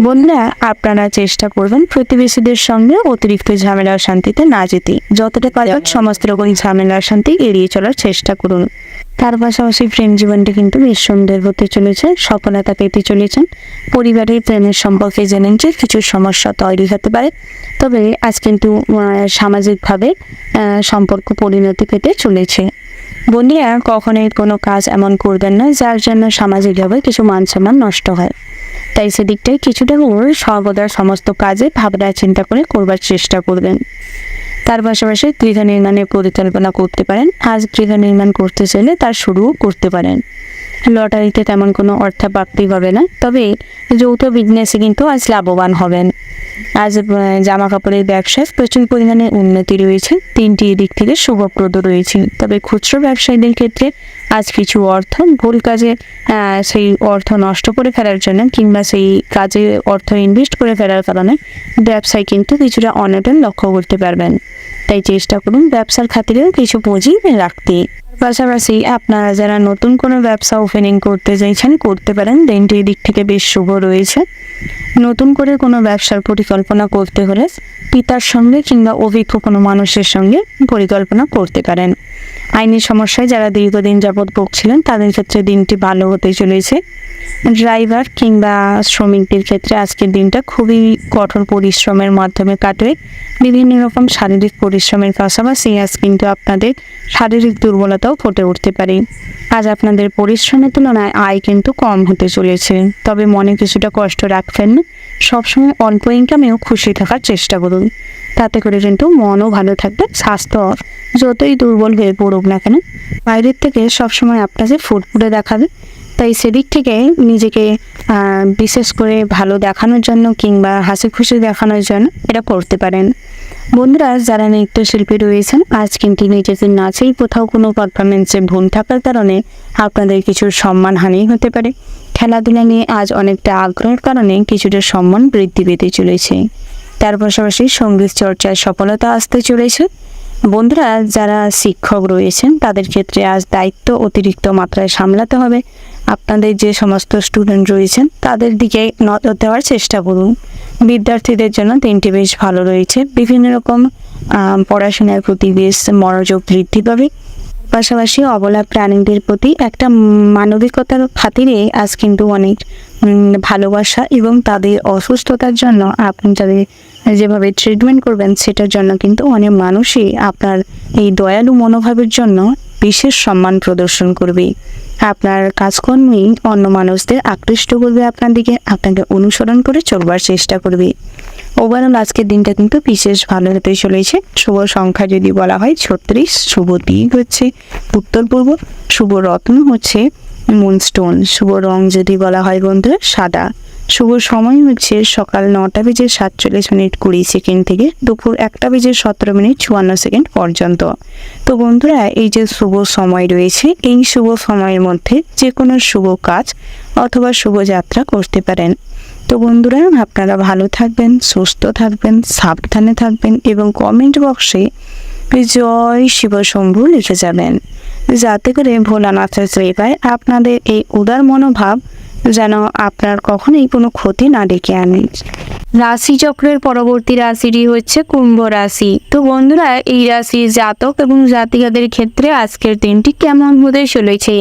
S2: বন্ধুরা, আপনারা চেষ্টা করবেন প্রতিবেশীদের সঙ্গে অতিরিক্ত ঝামেলা শান্তিতে না যেতে। যতটা পারেন সমস্ত রকম ঝামেলা শান্তি এড়িয়ে চলার চেষ্টা করুন। তার পাশাপাশি প্রেম জীবনটি কিন্তু বেশ সুন্দর হতে চলেছে, সফলতা পেতে চলেছেন। পরিবারের প্রেমের সম্পর্কে জেনেন যে কিছু সমস্যা তৈরি হতে পারে, তবে আজ কিন্তু সামাজিকভাবে সম্পর্ক পরিণতি পেতে চলেছে। বন্ধুরা, কখনোই কোনো কাজ এমন করবেন না যার জন্য সামাজিকভাবে কিছু মান সম্মান নষ্ট হয়। তাই সেদিকটাই কিছুটা সর্বদা সমস্ত কাজে ভাবনা চিন্তা করে করবার চেষ্টা করবেন। তার পাশাপাশি গৃহ নির্মাণের পরিকল্পনা করতে পারেন। আজ গৃহ নির্মাণ করতে চাইলে তার শুরুও করতে পারেন। লটারিতে তেমন কোনো অর্থপ্রাপ্তি হবে না, তবে যৌথ বিজনেসে কিন্তু আজ লাভবান হবেন। আজ জামা কাপড়ের ব্যবসায় প্রচুর পরিমাণে উন্নতি রয়েছে, তিনটি দিক থেকে শুভপ্রদ রয়েছে। তবে খুচরো ব্যবসায়ীদের ক্ষেত্রে আজ কিছু অর্থ ভুল কাজে সেই অর্থ নষ্ট করে ফেলার জন্য কিংবা সেই কাজে অর্থ ইনভেস্ট করে ফেলার কারণে ব্যবসায় কিন্তু কিছুটা অনটন লক্ষ্য করতে পারবেন। তাই চেষ্টা করুন ব্যবসার খাতিরেও কিছু পুঁজি রাখতে। পাশাপাশি আপনারা যারা নতুন কোনো ব্যবসা ওপেনিং করতে চাইছেন করতে পারেন, দিনটি দিক থেকে বেশ শুভ রয়েছে। নতুন করে কোনো ব্যবসার পরিকল্পনা করতে হলে পিতার সঙ্গে কিংবা অভিজ্ঞ কোনো মানুষের সঙ্গে পরিকল্পনা করতে পারেন। আইনি সমস্যায় যারা দীর্ঘদিন যাবৎ ভুগছিলেন তাদের ক্ষেত্রে দিনটি ভালো হতে চলেছে। ড্রাইভার কিংবা শ্রমিকদের ক্ষেত্রে আজকের দিনটা খুবই কঠোর পরিশ্রমের মাধ্যমে কাটবে। বিভিন্ন রকম শারীরিক পরিশ্রমের পাশাপাশি আজ কিন্তু আপনাদের শারীরিক দুর্বলতাও ফুটে উঠতে পারে। আজ আপনাদের পরিশ্রমের তুলনায় আয় কিন্তু কম হতে চলেছে, তবে মনে কিছুটা কষ্ট রাখবেন না। সবসময় অল্প ইনকামেও খুশি থাকার চেষ্টা করুন, তাতে করে কিন্তু মনও ভালো থাকবে। স্বাস্থ্য যতই দুর্বল হয়ে পড়ুক না কেন, বাইরের থেকে সবসময় আপনাকে ফুরফুরে দেখাবে। তাই সেদিক থেকে নিজেকে বিশেষ করে ভালো দেখানোর জন্য কিংবা হাসি খুশি দেখানোর জন্য এটা করতে পারেন। বন্ধুরা, যারা নৃত্যশিল্পী রয়েছেন আজ কিন্তু নিজেদের নাচেই কোথাও কোনো পারফরমেন্সে ভুল থাকার কারণে আপনাদের কিছু সম্মানহানি হতে পারে। খেলাধুলা নিয়ে আজ অনেকটা আগ্রহের কারণে কিছুটা সম্মান বৃদ্ধি পেতে চলেছে। তার পাশাপাশি সঙ্গীত চর্চায় সফলতা আসতে চলেছে। বন্ধুরা, যারা শিক্ষক রয়েছেন তাদের ক্ষেত্রে আজ দায়িত্ব অতিরিক্ত মাত্রায় সামলাতে হবে। আপনাদের যে সমস্ত স্টুডেন্ট রয়েছেন তাদের দিকে নজর দেওয়ার চেষ্টা করুন। বিদ্যার্থীদের জন্য দিনটি বেশ ভালো রয়েছে, বিভিন্ন রকম পড়াশোনার প্রতি বেশ মনোযোগ বৃদ্ধি পাবে। পাশাপাশি অবলা প্রাণীদের প্রতি একটা মানবিকতার খাতিরে আজ কিন্তু অনেক ভালোবাসা এবং তাদের অসুস্থতার জন্য আপনি তাদের যেভাবে ট্রিটমেন্ট করবেন সেটার জন্য কিন্তু অনেক মানুষই আপনার এই দয়ালু মনোভাবের জন্য বিশেষ সম্মান প্রদর্শন করবে। আপনার কাজকর্মই অন্য মানুষদের আকৃষ্ট করবে আপনার দিকে, আপনাকে অনুসরণ করে চলবার চেষ্টা করবে। ওভারঅল আজকের দিনটা কিন্তু বিশেষ ভালো হতে চলেছে। শুভ সংখ্যা যদি বলা হয় 36, শুভ দিক হচ্ছে উত্তর পূর্ব, শুভ রত্ন হচ্ছে মুনস্টোন, শুভ রং যদি বলা হয় বন্ধুরা সাদা, শুভ সময় হচ্ছে সকাল 9:47:20 থেকে দুপুর 1:17:54 পর্যন্ত। তো বন্ধুরা, এই যে শুভ সময় রয়েছে এই শুভ সময়ের মধ্যে যে কোনো শুভ কাজ অথবা শুভ যাত্রা করতে পারেন। তো বন্ধুরা, আপনারা ভালো থাকবেন, সুস্থ থাকবেন, সাবধানে থাকবেন এবং কমেন্ট বক্সে জয় শিব শম্ভু লিখে যাবেন, যাতে করে ভোলানাথের কৃপায় আপনাদের এই উদার মনোভাব যেন আপনার কখনোই কোনো ক্ষতি না ডেকে আনে। রাশিচক্রের পরবর্তী রাশিটি হচ্ছে কুম্ভ রাশি। তো বন্ধুরা, এই রাশির জাতক এবং জাতিকাদের ক্ষেত্রে আজকের দিনটি কেমন হতে চলেছে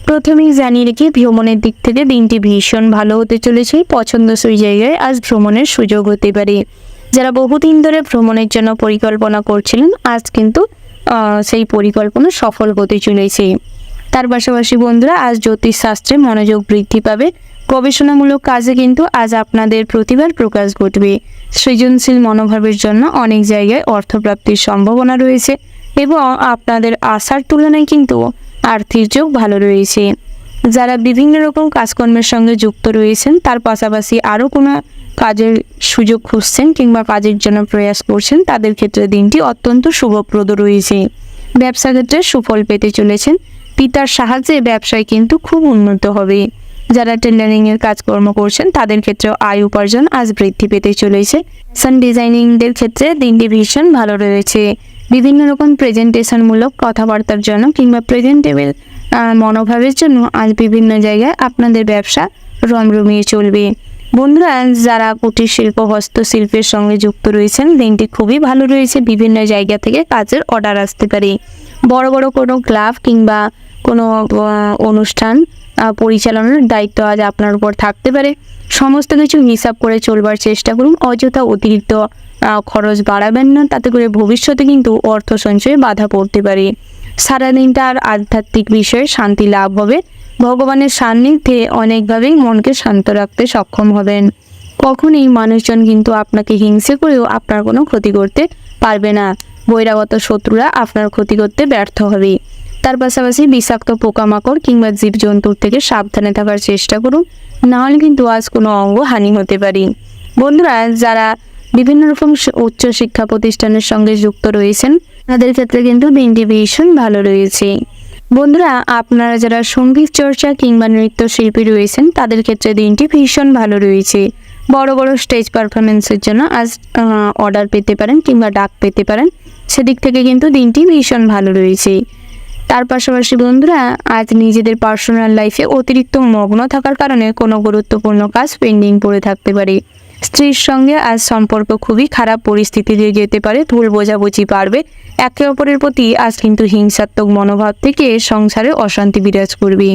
S2: প্রথমেই জানিয়ে রেখে ভ্রমণের দিক থেকে দিনটি ভীষণ ভালো হতে চলেছে। পছন্দসই জায়গায় আজ ভ্রমণের সুযোগ হতে পারে। যারা বহুদিন ধরে ভ্রমণের জন্য পরিকল্পনা করছিলেন আজ কিন্তু সেই পরিকল্পনা সফল হতে চলেছে। তার পাশাপাশি বন্ধুরা, আজ জ্যোতিষশাস্ত্রে মনোযোগ বৃদ্ধি পাবে। গবেষণামূলক কাজে কিন্তু আজ আপনাদের প্রতিভার প্রকাশ ঘটবে। সৃজনশীল মনোভাবের জন্য অনেক জায়গায় অর্থপ্রাপ্তির সম্ভাবনা রয়েছে এবং আপনাদের আশার তুলনায় কিন্তু আর্থিক যোগ ভালো রয়েছে। যারা বিভিন্ন রকম কাজকর্মের সঙ্গে যুক্ত রয়েছেন তার পাশাপাশি আরও কোনো কাজের সুযোগ খুঁজছেন কিংবা কাজের জন্য প্রয়াস করছেন, তাদের ক্ষেত্রে দিনটি অত্যন্ত শুভপ্রদ রয়েছে। ব্যবসা ক্ষেত্রে সুফল পেতে চলেছেন। পিতার সাহায্যে ব্যবসায় কিন্তু খুব উন্নত হবে। যারা টেলারিংয়ের কাজকর্ম করছেন তাদের ক্ষেত্রেও আয় উপার্জন আজ বৃদ্ধি পেতে চলেছে। ফ্যাশন ডিজাইনিংদের ক্ষেত্রে দিনটি ভীষণ ভালো রয়েছে। বিভিন্ন রকম প্রেজেন্টেশনমূলক কথাবার্তার জন্য কিংবা প্রেজেন্টেবল মনোভাবের জন্য আজ বিভিন্ন জায়গায় আপনাদের ব্যবসা রমরমিয়ে চলবে। বন্ধুরা, যারা কুটির শিল্প হস্তশিল্পের সঙ্গে যুক্ত রয়েছেন দিনটি খুবই ভালো রয়েছে। বিভিন্ন জায়গা থেকে কাজের অর্ডার আসতে পারে। বড় বড় কোনো ক্লাব কিংবা কোনো অনুষ্ঠান পরিচালনার দায়িত্ব আজ আপনার উপর থাকতে পারে। সমস্ত কিছু হিসাব করে চলবার চেষ্টা করুন। অযথা অতিরিক্ত খরচ বাড়াবেন না, তাতে করে ভবিষ্যতে কিন্তু অর্থ সঞ্চয়ে বাধা পড়তে পারে। সারাদিনটা আর আধ্যাত্মিক বিষয়ে শান্তি লাভ হবে। ভগবানের সান্নিধ্যে অনেকভাবেই মনকে শান্ত রাখতে সক্ষম হবেন। কখনই মানুষজন কিন্তু আপনাকে হিংসে করেও আপনার কোনো ক্ষতি করতে পারবে না। বহিরাগত শত্রুরা আপনার ক্ষতি করতে ব্যর্থ হবে। তার পাশাপাশি বিষাক্ত পোকামাকড় কিংবা জীবজন্তুর থেকে সাবধানে থাকার চেষ্টা করুন, নাহলে কিন্তু আজ কোনো অঙ্গ হানি হতে পারে। বন্ধুরা, যারা বিভিন্ন রকম উচ্চ শিক্ষা প্রতিষ্ঠানের সঙ্গে যুক্ত রয়েছেন তাদের ক্ষেত্রে কিন্তু দিনটি ভীষণ ভালো রয়েছে। বন্ধুরা, আপনারা যারা সঙ্গীত চর্চা কিংবা নৃত্যশিল্পী রয়েছেন তাদের ক্ষেত্রে দিনটি ভীষণ ভালো রয়েছে। বড় বড় স্টেজ পারফরমেন্সের জন্য আজ অর্ডার পেতে পারেন কিংবা ডাক পেতে পারেন। সেদিক থেকে কিন্তু দিনটি ভীষণ ভালো রয়েছে। তার পাশাপাশি বন্ধুরা, আজ নিজেদের পার্সোনাল লাইফে অতিরিক্ত মগ্ন থাকার কারণে কোনো গুরুত্বপূর্ণ কাজ পেন্ডিং পড়ে থাকতে পারে। স্ত্রীর সঙ্গে আজ সম্পর্ক খুবই খারাপ পরিস্থিতিতে যেতে পারে। ভুল বোঝাবুঝি বাড়বে। একে অপরের প্রতি আজ কিন্তু হিংসাত্মক মনোভাব থেকে সংসারে অশান্তি বিরাজ করবে।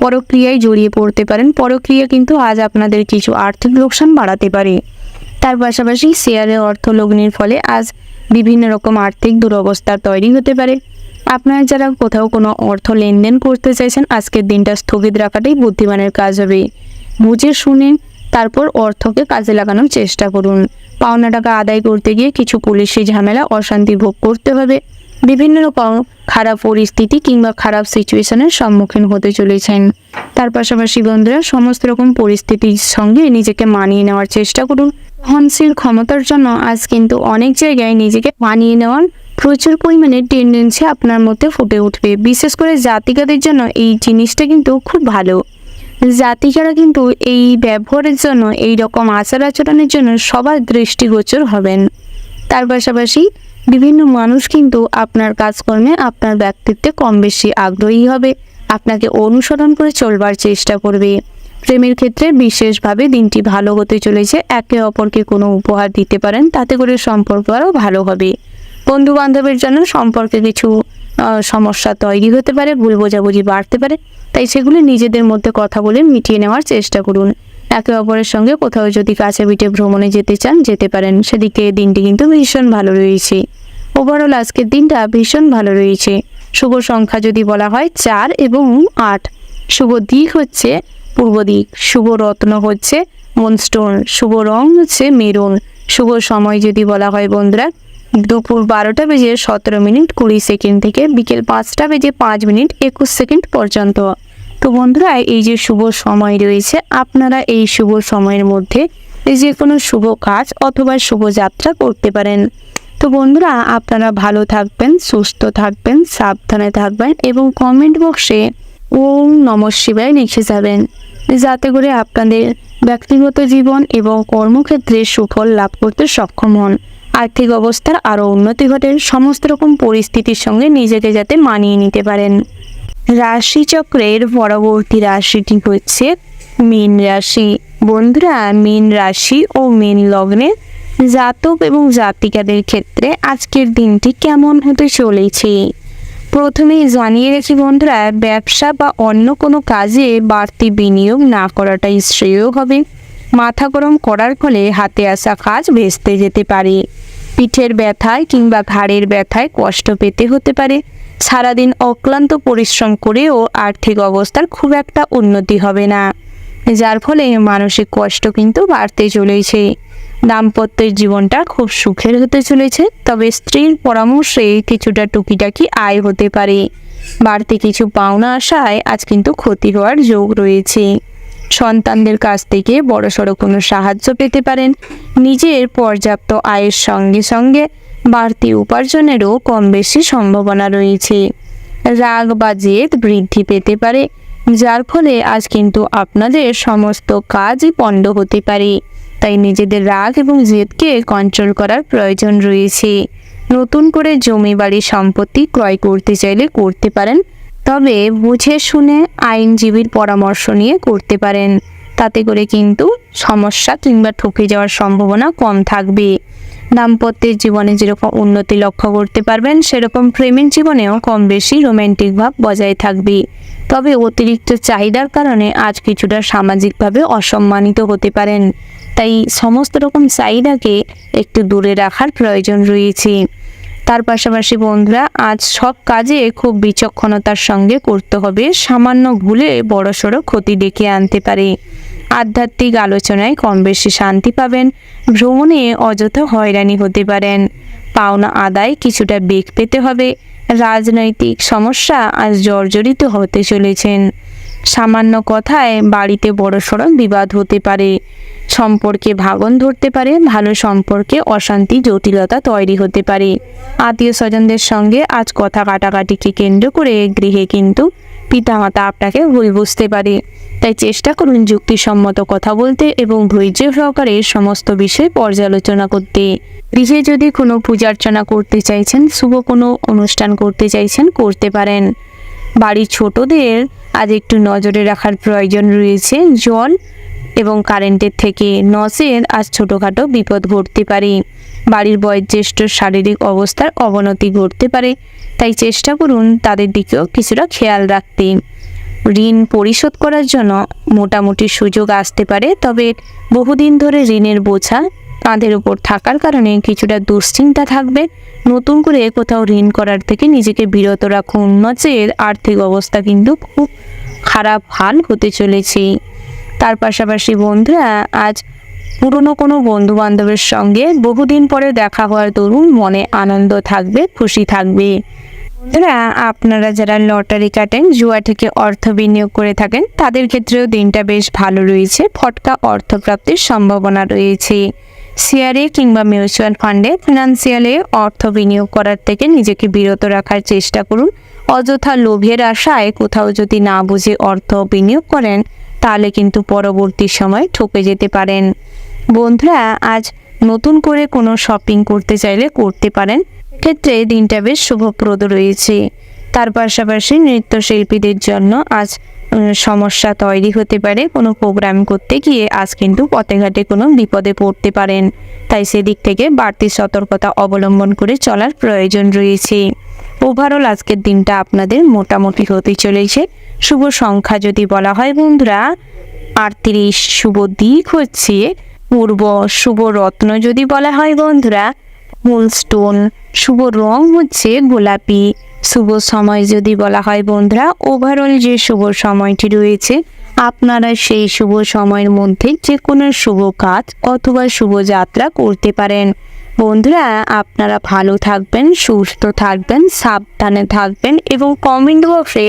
S2: পরক্রিয়ায় জড়িয়ে পড়তে পারেন। পরক্রিয়া কিন্তু আজ আপনাদের কিছু আর্থিক লোকসান বাড়াতে পারে। তার পাশাপাশি শেয়ারে অর্থ লগ্নির ফলে আজ বিভিন্ন রকম আর্থিক দুরবস্থা তৈরি হতে পারে। আপনারা যারা কোথাও কোনো অর্থ লেনদেন করতে চাইছেন আজকের দিনটা স্থগিত রাখাটাই বুদ্ধিমানের কাজ হবে। বুঝে শুনে তারপর অর্থকে কাজে লাগানোর চেষ্টা করুন। পাওনা টাকা আদায় করতে গিয়ে কিছু পুলিশি ঝামেলা অশান্তি ভোগ করতে হবে। বিভিন্ন রকম খারাপ পরিস্থিতি কিংবা খারাপ সিচুয়েশনের সম্মুখীন হতে চলেছেন। তার পাশাপাশি বন্ধুরা, সমস্ত রকম পরিস্থিতির সঙ্গে নিজেকে মানিয়ে নেওয়ার চেষ্টা করুন। সহনশীল ক্ষমতার জন্য আজ কিন্তু অনেক জায়গায় নিজেকে মানিয়ে নেওয়ার প্রচুর পরিমাণে টেন্ডেন্সি আপনার মধ্যে ফুটে উঠবে। বিশেষ করে জাতিকাদের জন্য এই জিনিসটা কিন্তু খুব ভালো। জাতিকারা কিন্তু এই ব্যবহারের জন্য, এই রকম আচার আচরণের জন্য সবার দৃষ্টিগোচর হবেন। তার পাশাপাশি বিভিন্ন মানুষ কিন্তু আপনার কাজকর্মে, আপনার ব্যক্তিত্বে কম বেশি আগ্রহী হবে, আপনাকে অনুসরণ করে চলবার চেষ্টা করবে। প্রেমের ক্ষেত্রে বিশেষভাবে দিনটি ভালো হতে চলেছে। একে অপরকে কোনো উপহার দিতে পারেন, তাতে করে সম্পর্ক আরও ভালো হবে। বন্ধু বান্ধবের জন্য সম্পর্কে কিছু সমস্যা তৈরি হতে পারে, ভুল বোঝাবুঝি বাড়তে পারে। তাই সেগুলি নিজেদের মধ্যে কথা বলে মিটিয়ে নেওয়ার চেষ্টা করুন। একে অপরের সঙ্গে কোথাও যদি কাছে পিঠে ভ্রমণে যেতে চান যেতে পারেন। সেদিকে দিনটি কিন্তু ভীষণ ভালো রয়েছে। ওভারঅল আজকের দিনটা ভীষণ ভালো রয়েছে। শুভ সংখ্যা যদি বলা হয় 4 এবং 8। শুভ দিক হচ্ছে পূর্ব দিক। শুভ রত্ন হচ্ছে মুনস্টোন। শুভ রং হচ্ছে মেরুন। শুভ সময় যদি বলা হয় বন্ধুরা, দুপুর 12:17:20 থেকে বিকেল 5:05:21 পর্যন্ত। তো বন্ধুরা, এই যে শুভ সময় রয়েছে, আপনারা এই শুভ সময়ের মধ্যে যে কোনো শুভ কাজ অথবা শুভ যাত্রা করতে পারেন। তো বন্ধুরা, আপনারা ভালো থাকবেন, সুস্থ থাকবেন, সাবধানে থাকবেন এবং কমেন্ট বক্সে ওম নমঃ শিবায় লিখে যাবেন, যাতে করে আপনাদের ব্যক্তিগত জীবন এবং কর্মক্ষেত্রে সুফল লাভ করতে সক্ষম হন। আর্থিক অবস্থার আরও উন্নতি ঘটে। সমস্ত রকম পরিস্থিতির সঙ্গে নিজেকে যাতে মানিয়ে নিতে পারেন। রাশিচক্রের পরবর্তী রাশিটি হচ্ছে মীন রাশি। বন্ধুরা, মীন রাশি ও মীন লগ্নে জাতক এবং জাতিকাদের ক্ষেত্রে আজকের দিনটি কেমন হতে চলেছে প্রথমেই জানিয়ে রাখি বন্ধুরা, ব্যবসা বা অন্য কোনো কাজে বাড়তি বিনিয়োগ না করাটাই শ্রেয় হবে। মাথা গরম করার ফলে হাতে আসা কাজ ভেস্তে যেতে পারে। পিঠের ব্যথায় কিংবা ঘাড়ের ব্যথায় কষ্ট পেতে হতে পারে। সারাদিন অক্লান্ত পরিশ্রম করেও আর্থিক অবস্থার খুব একটা উন্নতি হবে না, যার ফলে মানসিক কষ্ট কিন্তু বাড়তে চলেছে। দাম্পত্যের জীবনটা খুব সুখের হতে চলেছে, তবে স্ত্রীর পরামর্শে কিছুটা টুকিটাকি আয় হতে পারে। বাড়তি কিছু পাওনা আশায় আজ কিন্তু ক্ষতি হওয়ার যোগ রয়েছে। সন্তানদের কাছ থেকে বড়সড় কোনো সাহায্য পেতে পারেন। নিজের পর্যাপ্ত আয়ের সঙ্গে সঙ্গে বাড়তি উপার্জনেরও কম বেশি সম্ভাবনা রয়েছে। রাগ বা জেদ বৃদ্ধি পেতে পারে, যার ফলে আজ কিন্তু আপনাদের সমস্ত কাজই পণ্ড হতে পারে। তাই নিজেদের রাগ এবং জেদকে কন্ট্রোল করার প্রয়োজন রয়েছে। নতুন করে জমি বাড়ি সম্পত্তি ক্রয় করতে চাইলে করতে পারেন, তবে বুঝে শুনে আইনজীবীর পরামর্শ নিয়ে করতে পারেন। তাতে করে কিন্তু সমস্যা কিংবা ঠকে যাওয়ার সম্ভাবনা কম থাকবে। দাম্পত্যের জীবনে যেরকম উন্নতি লক্ষ্য করতে পারবেন, সেরকম প্রেমের জীবনেও কম বেশি রোমান্টিক ভাব বজায় থাকবে। তবে অতিরিক্ত চাহিদার কারণে আজ কিছুটা সামাজিকভাবে অসম্মানিত হতে পারেন। তাই সমস্ত রকম চাহিদাকে একটু দূরে রাখার প্রয়োজন রয়েছে। তার পাশাপাশি বন্ধুরা, আজ সব কাজে খুব বিচক্ষণতার সঙ্গে করতে হবে। সামান্য ভুলে বড়সড় ক্ষতি ডেকে আনতে পারে। আধ্যাত্মিক আলোচনায় কম বেশি শান্তি পাবেন। ভ্রমণে অযথা হয়রানি হতে পারেন। পাওনা আদায় কিছুটা বেগ পেতে হবে। রাজনৈতিক সমস্যা আজ জর্জরিত হতে চলেছেন। সামান্য কথায় বাড়িতে বড়সড় বিবাদ হতে পারে। সম্পর্কে ভাঙন ধরতে পারে। ভালো সম্পর্কে অশান্তি জটিলতা তৈরি হতে পারে। আত্মীয় স্বজনদের সঙ্গে আজ কথা কাটাকাটিকে কেন্দ্র করে গৃহে কিন্তু পিতামাতা আপনাকে ভুল বুঝতে পারে। তাই চেষ্টা করুন যুক্তিসম্মত কথা বলতে এবং ধৈর্য সহকারে সমস্ত বিষয় পর্যালোচনা করতে। গৃহে যদি কোনো পূজার্চনা করতে চাইছেন, শুভ কোনো অনুষ্ঠান করতে চাইছেন, করতে পারেন। বাড়ির ছোটদের আজ একটু নজরে রাখার প্রয়োজন রয়েছে। জল এবং কারেন্টের থেকে নসের আজ ছোটোখাটো বিপদ ঘটতে পারে। বাড়ির বয়োজ্যেষ্ঠ শারীরিক অবস্থার অবনতি ঘটতে পারে। তাই চেষ্টা করুন তাদের দিকেও কিছুটা খেয়াল রাখতে। ঋণ পরিশোধ করার জন্য মোটামুটি সুযোগ আসতে পারে, তবে বহুদিন ধরে ঋণের বোঝা কাঁধের উপর থাকার কারণে কিছুটা দুশ্চিন্তা থাকবে। নতুন করে কোথাও ঋণ করার থেকে নিজেকে বিরত রাখুন, নচেত আর্থিক অবস্থা কিন্তু খুব খারাপ হাল হতে চলেছে। তার পাশাপাশি বন্ধুরা, আজ পুরনো কোনো বন্ধু বান্ধবের সঙ্গে বহুদিন পরে দেখা হওয়ার দরুন মনে আনন্দ থাকবে, খুশি থাকবে। বন্ধুরা, আপনারা যারা লটারি কাটেন, জুয়া থেকে অর্থ বিনিয়োগ করে থাকেন, তাদের ক্ষেত্রেও দিনটা বেশ ভালো রয়েছে। ফটকা অর্থপ্রাপ্তির সম্ভাবনা রয়েছে। শেয়ারে কিংবা মিউচুয়াল ফান্ডে ফিনান্সিয়ালে অর্থ বিনিয়োগ করার থেকে নিজেকে বিরত রাখার চেষ্টা করুন। অযথা লোভের আশায় কোথাও যদি না বুঝে অর্থ বিনিয়োগ করেন, তাহলে কিন্তু পরবর্তী সময় ঠকে যেতে পারেন। বন্ধুরা, আজ নতুন করে কোনো শপিং করতে চাইলে করতে পারেন। ক্ষেত্রে দিনটা বেশ শুভপ্রদ রয়েছে। তার পাশাপাশি নৃত্যশিল্পীদের জন্য আজ সমস্যা তৈরি হতে পারে। কোনো প্রোগ্রাম করতে গিয়ে আজ কিন্তু পথে ঘাটে কোনো বিপদে পড়তে পারেন। তাই সেদিক থেকে বাড়তি সতর্কতা অবলম্বন করে চলার প্রয়োজন রয়েছে। ওভারঅল আজকের দিনটা আপনাদের মোটামুটি হতে চলেছে। শুভ সংখ্যা যদি বলা হয় বন্ধুরা 38, শুভ দিক হচ্ছে পূর্ব, শুভ রত্ন যদি বলা হয় বন্ধুরা মূল স্টোন, শুভ রং হচ্ছে গোলাপি, শুভ সময় যদি বলা হয় বন্ধুরা, ওভারঅল যে শুভ সময়টি রয়েছে আপনারা সেই শুভ সময়ের মধ্যে যে কোনো শুভ কাজ অথবা শুভ যাত্রা করতে পারেন। বন্ধুরা, আপনারা ভালো থাকবেন, সুস্থ থাকবেন, সাবধানে থাকবেন এবং কমেন্ট বক্সে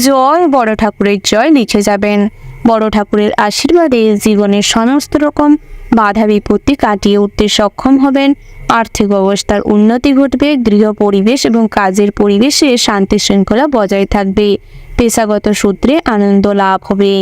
S2: জয় বড় ঠাকুরের জয় লিখে যাবেন। বড় ঠাকুরের আশীর্বাদে জীবনের সমস্ত রকম বাধা বিপত্তি কাটিয়ে উঠতে সক্ষম হবেন। আর্থিক অবস্থার উন্নতি ঘটবে। গৃহ পরিবেশ এবং কাজের পরিবেশে শান্তি শৃঙ্খলা বজায় থাকবে। পেশাগত সূত্রে আনন্দ লাভ হবে।